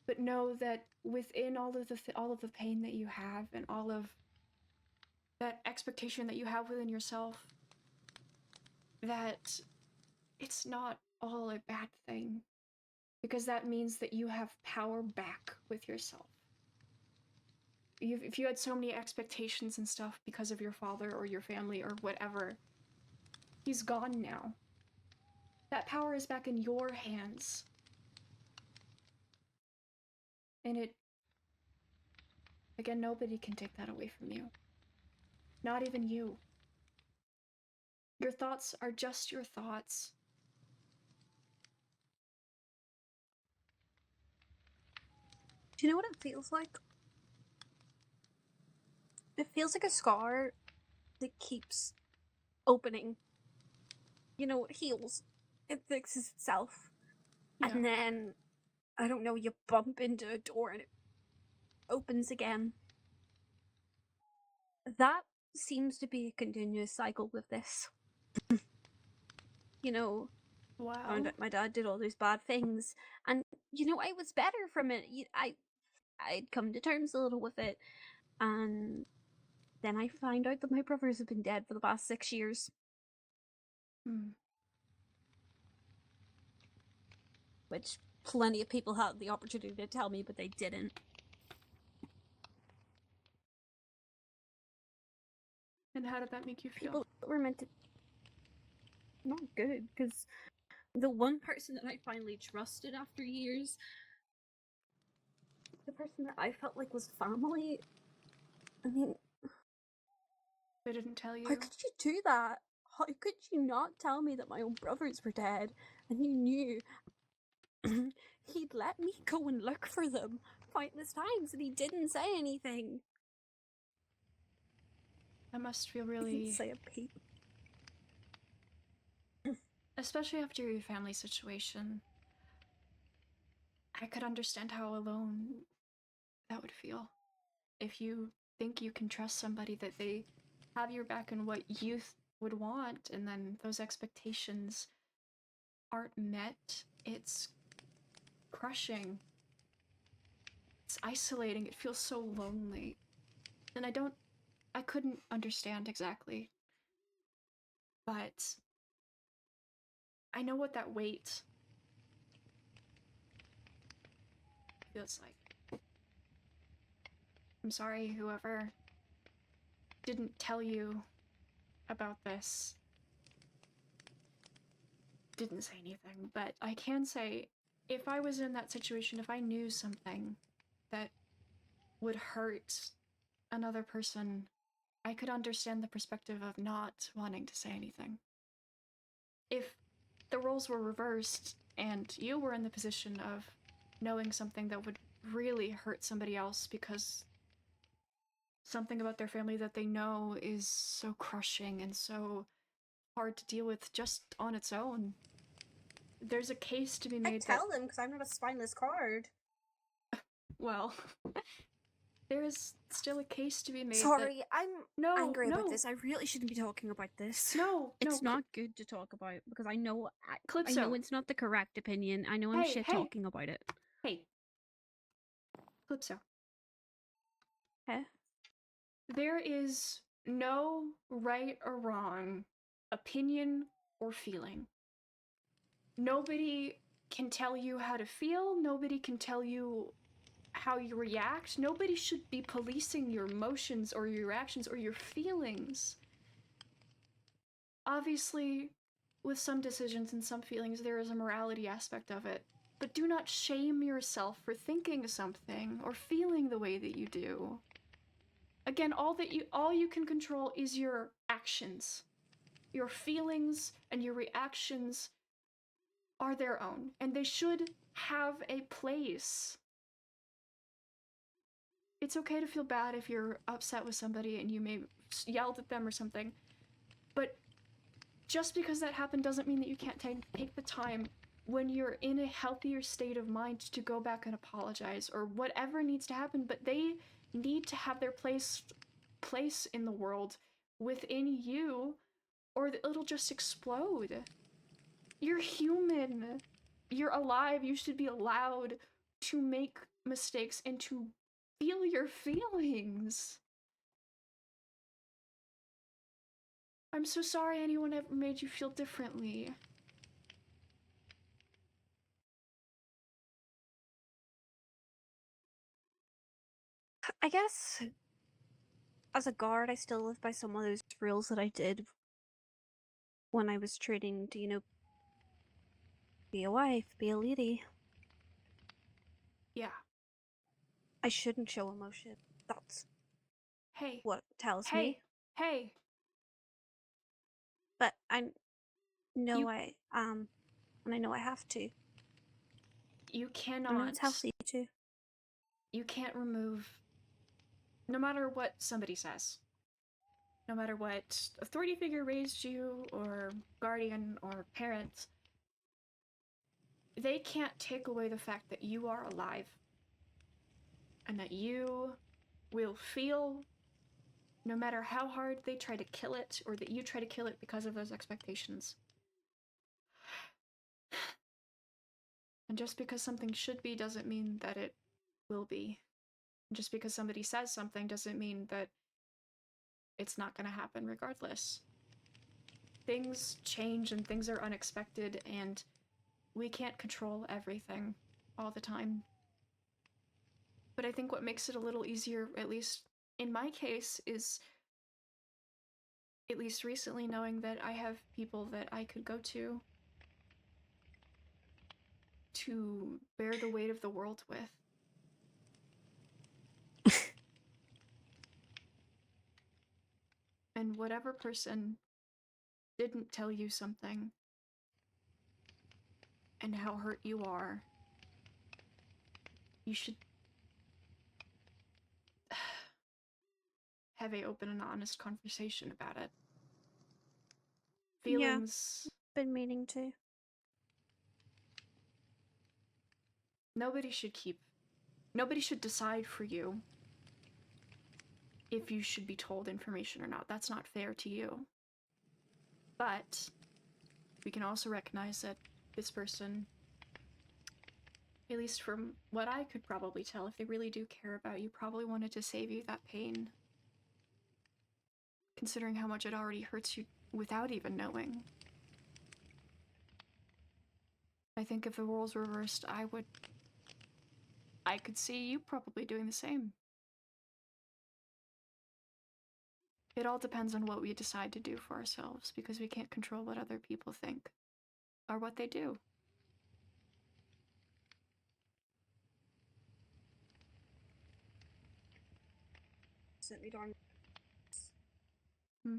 But know that within all of the pain that you have and all of that expectation that you have within yourself, that it's not all a bad thing, because that means that you have power back with yourself. If you had so many expectations and stuff because of your father or your family or whatever, he's gone now. That power is back in your hands. And again, nobody can take that away from you. Not even you. Your thoughts are just your thoughts. Do you know what it feels like? It feels like a scar that keeps opening. You know, it heals. It fixes itself. Yeah. And then, I don't know, you bump into a door and it opens again. That seems to be a continuous cycle with this. You know, Wow. found out my dad did all those bad things, and you know, I was better from it. I'd come to terms a little with it, and then I find out that my brothers have been dead for the past 6 years. Which plenty of people had the opportunity to tell me, but they didn't. And how did that make you feel? People that were meant to... Not good, because the one person that I finally trusted after years, the person that I felt like was family, I mean, They didn't tell you. how could you do that? How could you not tell me that my own brothers were dead, and you knew he'd let me go and look for them countless times, and he didn't say anything. That must feel He didn't really... say a peep. Especially after your family situation. I could understand how alone that would feel. If you think you can trust somebody, that they have your back and what you would want, and then those expectations aren't met, it's crushing. It's isolating. It feels so lonely. And I couldn't understand exactly. But I know what that weight feels like. I'm sorry, whoever didn't tell you about this didn't say anything, but I can say, if I was in that situation, if I knew something that would hurt another person, I could understand the perspective of not wanting to say anything. If the roles were reversed and you were in the position of knowing something that would really hurt somebody else because something about their family that they know is so crushing and so hard to deal with just on its own, there's a case to be I made tell them because I'm not a spineless card. well, there is still a case to be made Sorry, I'm no, angry no, about this. I really shouldn't be talking about this. no, It's no, not good to talk about because I know I Calypso. know it's not the correct opinion. I know I'm Hey, shit hey. talking about it. Hey. Calypso. Huh? There is no right or wrong opinion or feeling. Nobody can tell you how to feel. Nobody can tell you how you react. Nobody should be policing your emotions or your reactions or your feelings. Obviously, with some decisions and some feelings, there is a morality aspect of it. But do not shame yourself for thinking something or feeling the way that you do. Again, all you can control is your actions. Your feelings and your reactions are their own, and they should have a place. It's okay to feel bad if you're upset with somebody and you may yelled at them or something, but just because that happened doesn't mean that you can't take the time when you're in a healthier state of mind to go back and apologize or whatever needs to happen, but they need to have their place in the world within you, or it'll just explode. You're human. You're alive. You should be allowed to make mistakes and to feel your feelings. I'm so sorry anyone ever made you feel differently. I guess as a guard, I still live by some of those rules that I did when I was training to, be a wife, be a lady. Yeah. I shouldn't show emotion. That's Hey. what it tells Hey. me. Hey. But I know You- and I know I have to. You I know cannot. it's healthy to. You can't remove. No matter what somebody says. No matter what authority figure raised you, or guardian, or parent, they can't take away the fact that you are alive. And that you will feel no matter how hard they try to kill it, or that you try to kill it because of those expectations. And just because something should be doesn't mean that it will be. Just because somebody says something doesn't mean that it's not gonna happen regardless. Things change and things are unexpected, and we can't control everything all the time. But I think what makes it a little easier, at least in my case, is at least recently knowing that I have people that I could go to bear the weight of the world with. And whatever person didn't tell you something and how hurt you are, you should have a open and honest conversation about it. Feelings. Been meaning to. nobody should decide for you if you should be told information or not. That's not fair to you. But we can also recognize that this person, at least from what I could probably tell, if they really do care about you, probably wanted to save you that pain. Considering how much it already hurts you without even knowing. I think if the roles were reversed, I could see you probably doing the same. It all depends on what we decide to do for ourselves, because we can't control what other people think, or what they do. Sit me down. Hmm.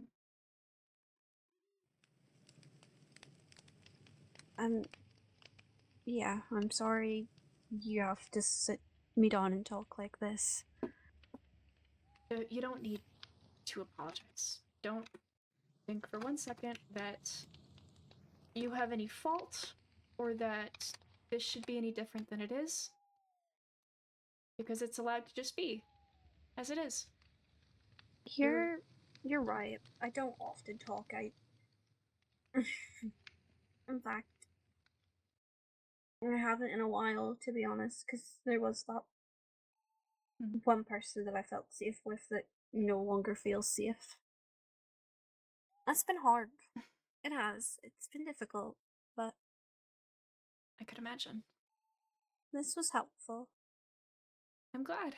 Yeah, I'm sorry you have to sit me down and talk like this. You don't need to apologize. Don't think for 1 second that you have any fault, or that this should be any different than it is. Because it's allowed to just be, as it is. You're right. I don't often talk. In fact, I haven't in a while, to be honest, because there was that one person that I felt safe with that no longer feels safe. That's been hard. It has. It's been difficult, but I could imagine. this was helpful. I'm glad.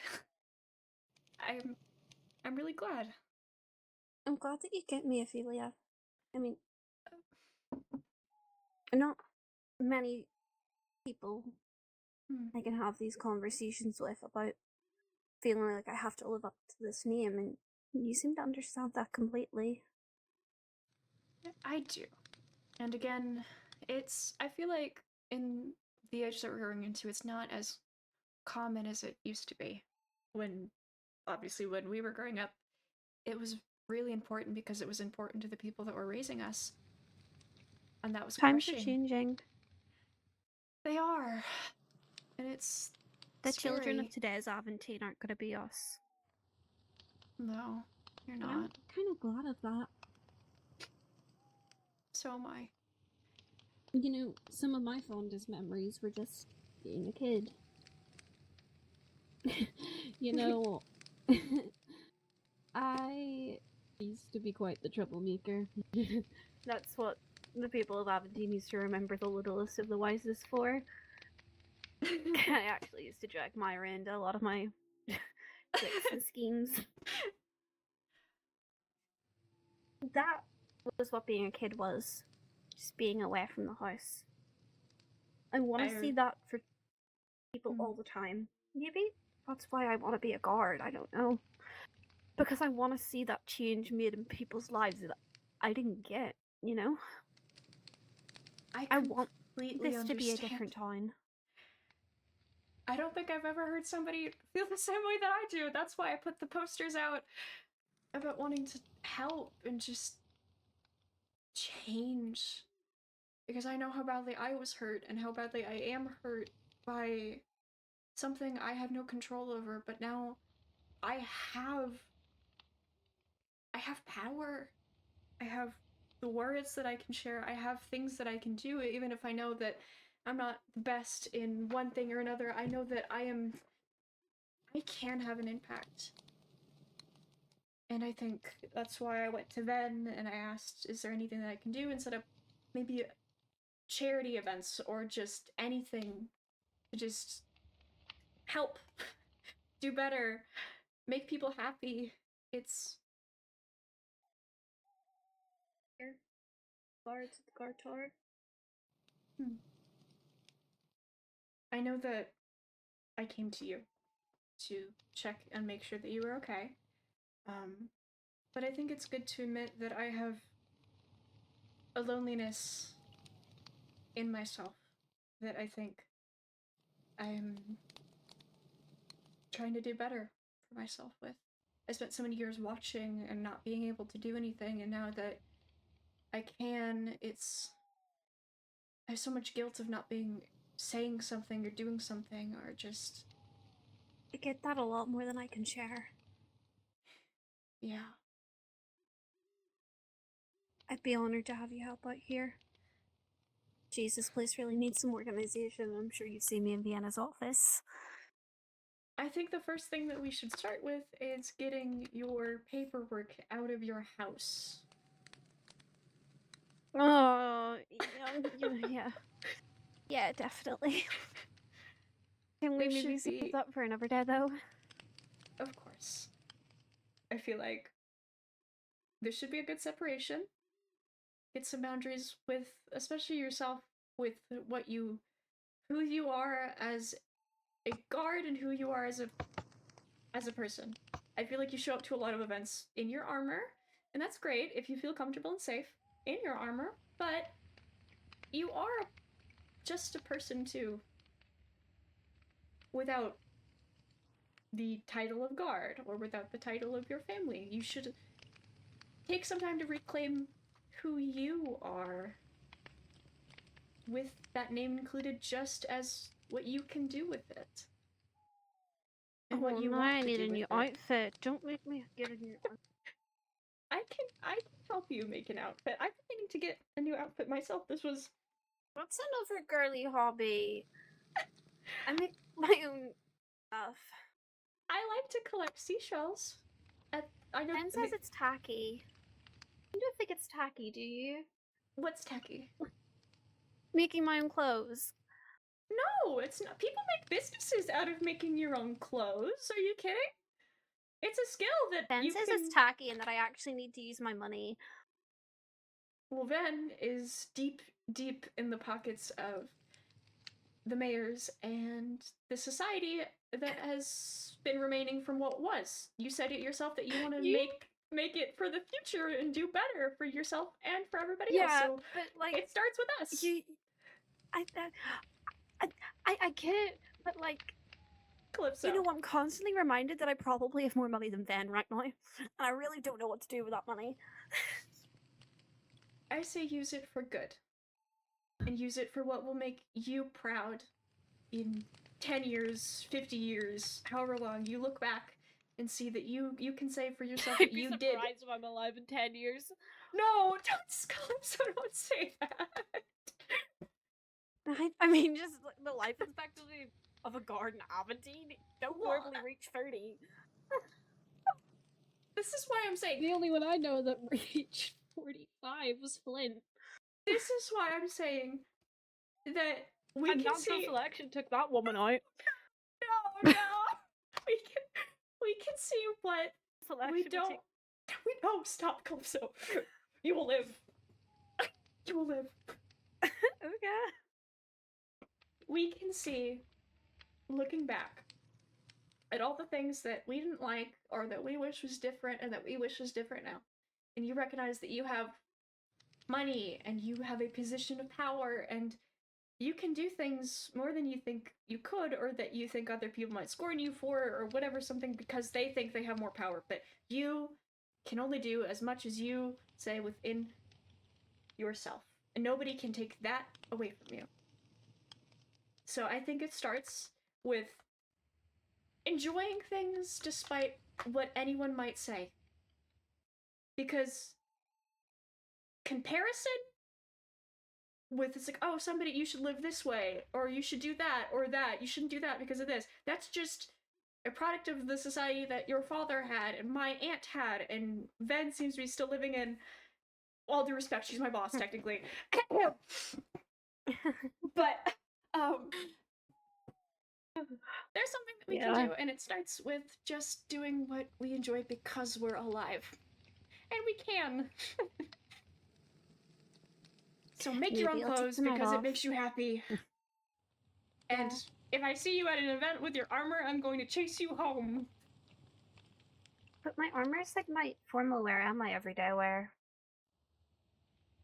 I'm really glad. I'm glad that you get me, Ophelia. I mean, not many people I can have these conversations with about feeling like I have to live up to this name, and you seem to understand that completely. I do. And again, I feel like in the age that we're going into, it's not as common as it used to be. Obviously, when we were growing up, it was really important because it was important to the people that were raising us. And that was Times are crushing. changing. They are. And it's The scary. children of today's Aventine aren't going to be us. No, you're But not. I'm kind of glad of that. So am I. You know, some of my fondest memories were just being a kid. You know, I used to be quite the troublemaker. That's what the people of Aventine used to remember the littlest of the wisest for. I actually used to drag Myra into a lot of my tricks and schemes. That was what being a kid was. Just being away from the house. I want to see that for people all the time. Maybe that's why I want to be a guard, I don't know. Because I want to see that change made in people's lives that I didn't get, you know? I want this to be a different town. I don't think I've ever heard somebody feel the same way that I do. That's why I put the posters out about wanting to help and just change. Because I know how badly I was hurt and how badly I am hurt by something I had no control over, but now I have power. I have the words that I can share. I have things that I can do, even if I know that I'm not the best in one thing or another. I know that I can have an impact. And I think that's why I went to Ven and I asked, is there anything that I can do, and set up maybe charity events or just anything to just help, do better, make people happy. It's Guards at the guard tower. I know that I came to you to check and make sure that you were okay. But I think it's good to admit that I have a loneliness in myself that I think I'm trying to do better for myself with. I spent so many years watching and not being able to do anything, and now that I can, I have so much guilt of not being saying something or doing something or just, I get that a lot more than I can share. yeah. I'd be honored to have you help out here. Jeez, this place really needs some organization. I'm sure you've seen me in Vienna's office. I think the first thing that we should start with is getting your paperwork out of your house. Oh, yeah. Yeah, definitely. Can we There maybe should save be, that for another day, though? of course. I feel like there should be a good separation. Get some boundaries with, especially yourself, with who you are as a guard and who you are as a person. I feel like you show up to a lot of events in your armor, and that's great if you feel comfortable and safe in your armor, but you are just a person too, without the title of guard or without the title of your family. You should take some time to reclaim who you are, with that name included, just as what you can do with it. And what you no, want I to need do a with new it. outfit. Don't make me get a new outfit. I can help you make an outfit. I've been meaning to get a new outfit myself. This was What's another girly hobby? I make my own stuff. I like to collect seashells. I know. Ben says it's tacky. You don't think it's tacky, do you? What's tacky? Making my own clothes. No, it's not. People make businesses out of making your own clothes. Are you kidding? It's a skill that Ben you says can. it's tacky and that I actually need to use my money. Well, Ven is deep, deep in the pockets of the mayors and the society that has been remaining from what was. You said it yourself that you want to make it for the future and do better for yourself and for everybody else. So but like it starts with us. I get it, but like, Calypso. you know, I'm constantly reminded that I probably have more money than Ben right now, and I really don't know what to do with that money. I say use it for good. And use it for what will make you proud in 10 years, 50 years, however long you look back and see that you can say for yourself that you did. if I'm alive in 10 years. No, don't, Calypso, don't say that. I mean, just like, the life expectancy of a guard in Aventine don't Well, normally reach 30. This is why I'm saying. The only one I know that reached 45 was Flint. This is why I'm saying that we can see. Selection took that woman out. No, we can see what Selection we don't. We know. Stop, Calypso. You will live. You will live. Okay. We can see, looking back, at all the things that we didn't like or that we wish was different and that we wish was different now. And you recognize that you have money and you have a position of power and you can do things more than you think you could or that you think other people might scorn you for or whatever, something because they think they have more power. But you can only do as much as you say within yourself. And nobody can take that away from you. So I think it starts with enjoying things despite what anyone might say. Because comparison with, it's like, oh, somebody, you should live this way, or you should do that, or that, you shouldn't do that because of this. That's just a product of the society that your father had, and my aunt had, and Ven seems to be still living in. All due respect, she's my boss, technically. But, there's something that we can do, and it starts with just doing what we enjoy because we're alive. And we can. So make your own clothes because it makes you happy. And if I see you at an event with your armor, I'm going to chase you home. But my armor is like my formal wear and my everyday wear.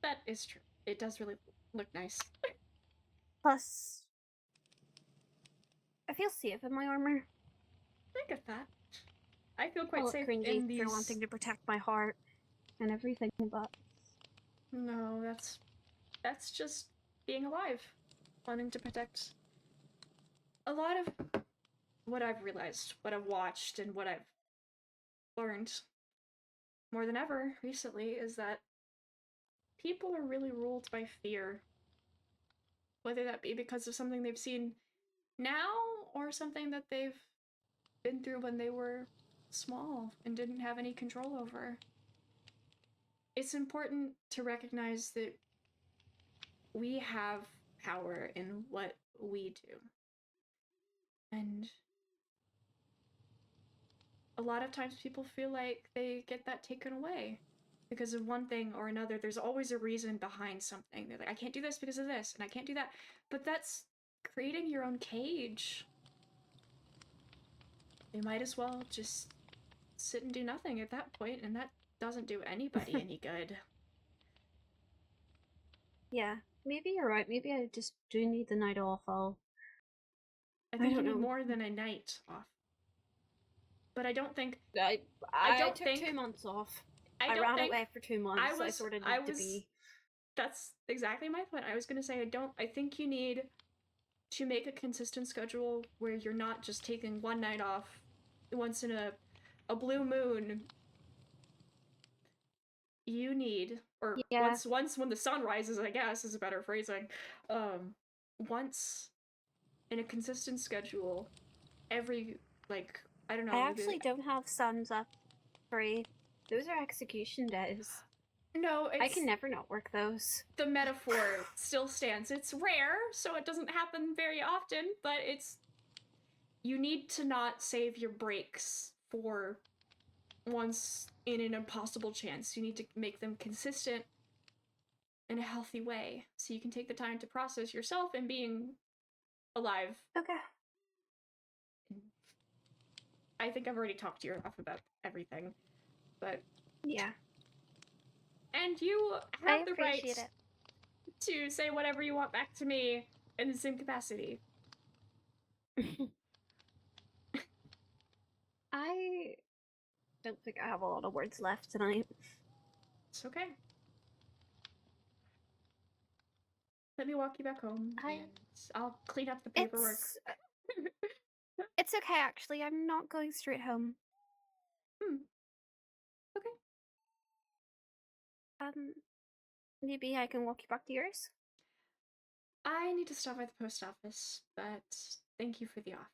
That is true. It does really look nice. Plus, I feel safe in my armor. I get that. I feel quite Well, safe cringy in these. for wanting to protect my heart and everything, but No, that's just being alive, wanting to protect a lot of what I've realized, what I've watched, and what I've learned more than ever recently is that people are really ruled by fear. Whether that be because of something they've seen now or something that they've been through when they were small and didn't have any control over. It's important to recognize that we have power in what we do. And a lot of times people feel like they get that taken away because of one thing or another. There's always a reason behind something. They're like, I can't do this because of this, and I can't do that. But that's creating your own cage. You might as well just sit and do nothing at that point, and that doesn't do anybody any good. Yeah, maybe you're right. Maybe I just do need the night off. I think you don't need know. more than a night off. But I don't think I don't took think- 2 months off. I I don't ran think away for 2 months. I sort of need to be. That's exactly my point. I was gonna say I think you need to make a consistent schedule where you're not just taking one night off once in a blue moon. You need, or Yeah. once when the sun rises, I guess is a better phrasing. Once in a consistent schedule, every, like, I don't know. I maybe- actually don't have suns up free. Those are execution days. No, I can never not work those. The metaphor still stands. It's rare, so it doesn't happen very often, but you need to not save your breaks for once in an impossible chance. You need to make them consistent in a healthy way, so you can take the time to process yourself and being alive. Okay. I think I've already talked to you enough about everything, but Yeah. and you I have the right appreciate it. to say whatever you want back to me in the same capacity. I don't think I have a lot of words left tonight. It's okay. Let me walk you back home. And I'll clean up the paperwork. It's okay, actually. I'm not going straight home. Okay. Maybe I can walk you back to yours? I need to stop at the post office, but thank you for the offer.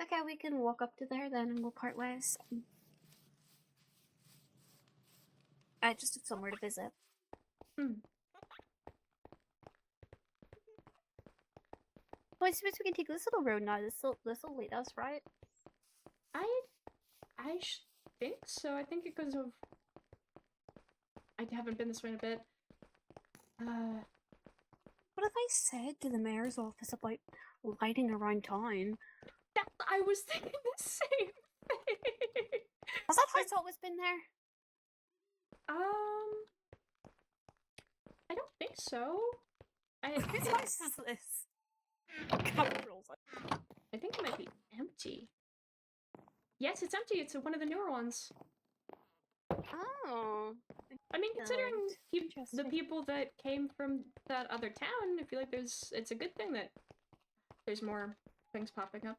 Okay, we can walk up to there then and we'll part ways. I just have somewhere to visit. Well, I suppose we can take this little road now. This'll lead us, right? I think so. I think it goes over. I haven't been this way in a bit. What have I said to the mayor's office about lighting around town? I was thinking the same thing. Has that house always been there? I don't think so. Whose house is this? Capital's. I think it might be empty. Yes, it's empty. It's one of the newer ones. Oh. I mean, considering the Interesting. people that came from that other town, I feel like it's a good thing that there's more things popping up.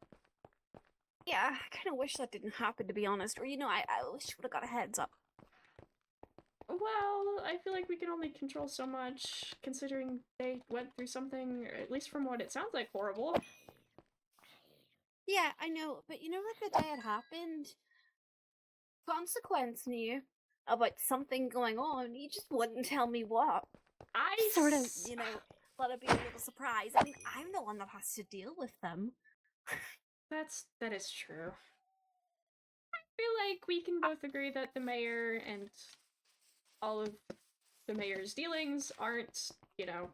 Yeah, I kind of wish that didn't happen, to be honest. Or, I wish we would have got a heads up. Well, I feel like we can only control so much, considering they went through something, at least from what it sounds like, horrible. Yeah, I know, but like the day it happened, Consequence knew about something going on. You just wouldn't tell me what. I Sort of, let it be a little surprise. I mean, I'm the one that has to deal with them. That is true. I feel like we can both agree that the mayor and all of the mayor's dealings aren't, the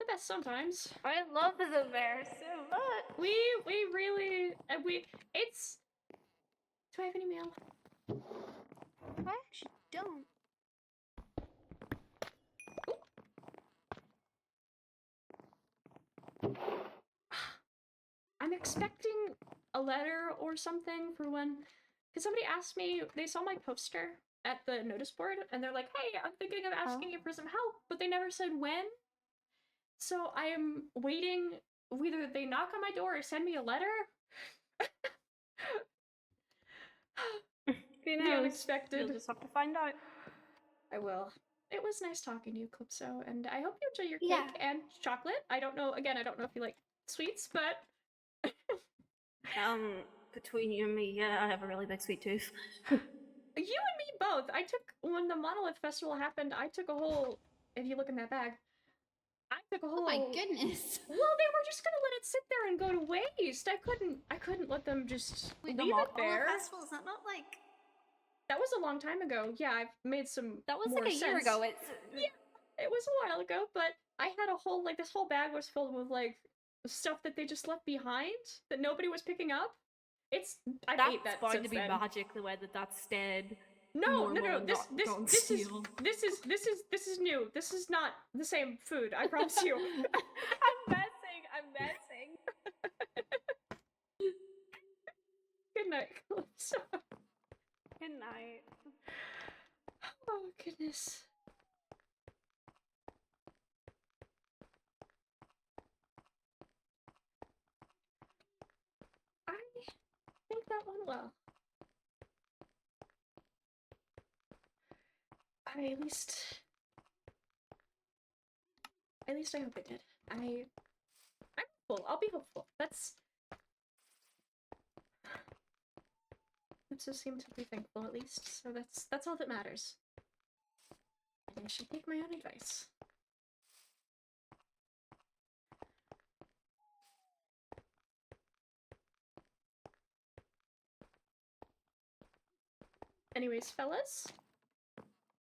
best sometimes. I love the mayor so much. We really, it's... Do I have any mail? I actually don't. I'm expecting a letter or something for when... Because somebody asked me, they saw my poster at the notice board, and they're like, hey, I'm thinking of asking you for some help, but they never said when. So I am waiting Either they knock on my door or send me a letter. Who The knows? unexpected. You'll just have to find out. I will. It was nice talking to you, Calypso, and I hope you enjoy your Yeah. cake and chocolate. I don't know if you like sweets, but Between you and me, yeah, I have a really big sweet tooth. you and me both. When the Monolith Festival happened, I took a whole, if you look in that bag, I took a whole. Oh my goodness. Well, they were just gonna let it sit there and go to waste. I couldn't let them just Wait, leave it there. festival, is that not like... That was a long time ago. Yeah, I've made some That was more like a year sense. ago. It's... Yeah, it was a while ago, but I had a whole, like, this whole bag was filled with, like, stuff that they just left behind that nobody was picking up. I've ate that That's bound since to be then. magic the way that that's stayed. No, normal and this not this gone this is stale. this is new. This is not the same food, I promise you. I'm messing. Good night, Calypso. Good night. Oh, goodness. I think that went well. At least I hope it did. I'm hopeful. I'll be hopeful. Calypso seemed to be thankful at least, so that's all that matters. And I should take my own advice. Anyways, fellas,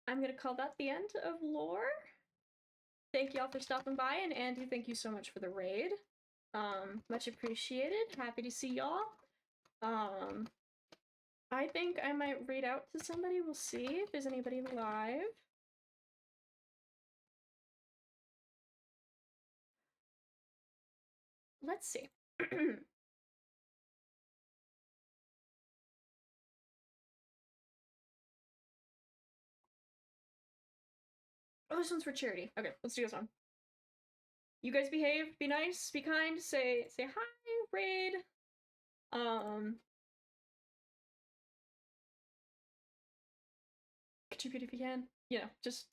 I'm gonna call that the end of lore. Thank y'all for stopping by, and Andy, thank you so much for the raid. Much appreciated. Happy to see y'all. I think I might raid out to somebody. We'll see if there's anybody live. Let's see. Oh, this one's for charity. Okay, let's do this one. You guys behave, be nice, be kind, say hi, raid. Contribute if you can. You know, just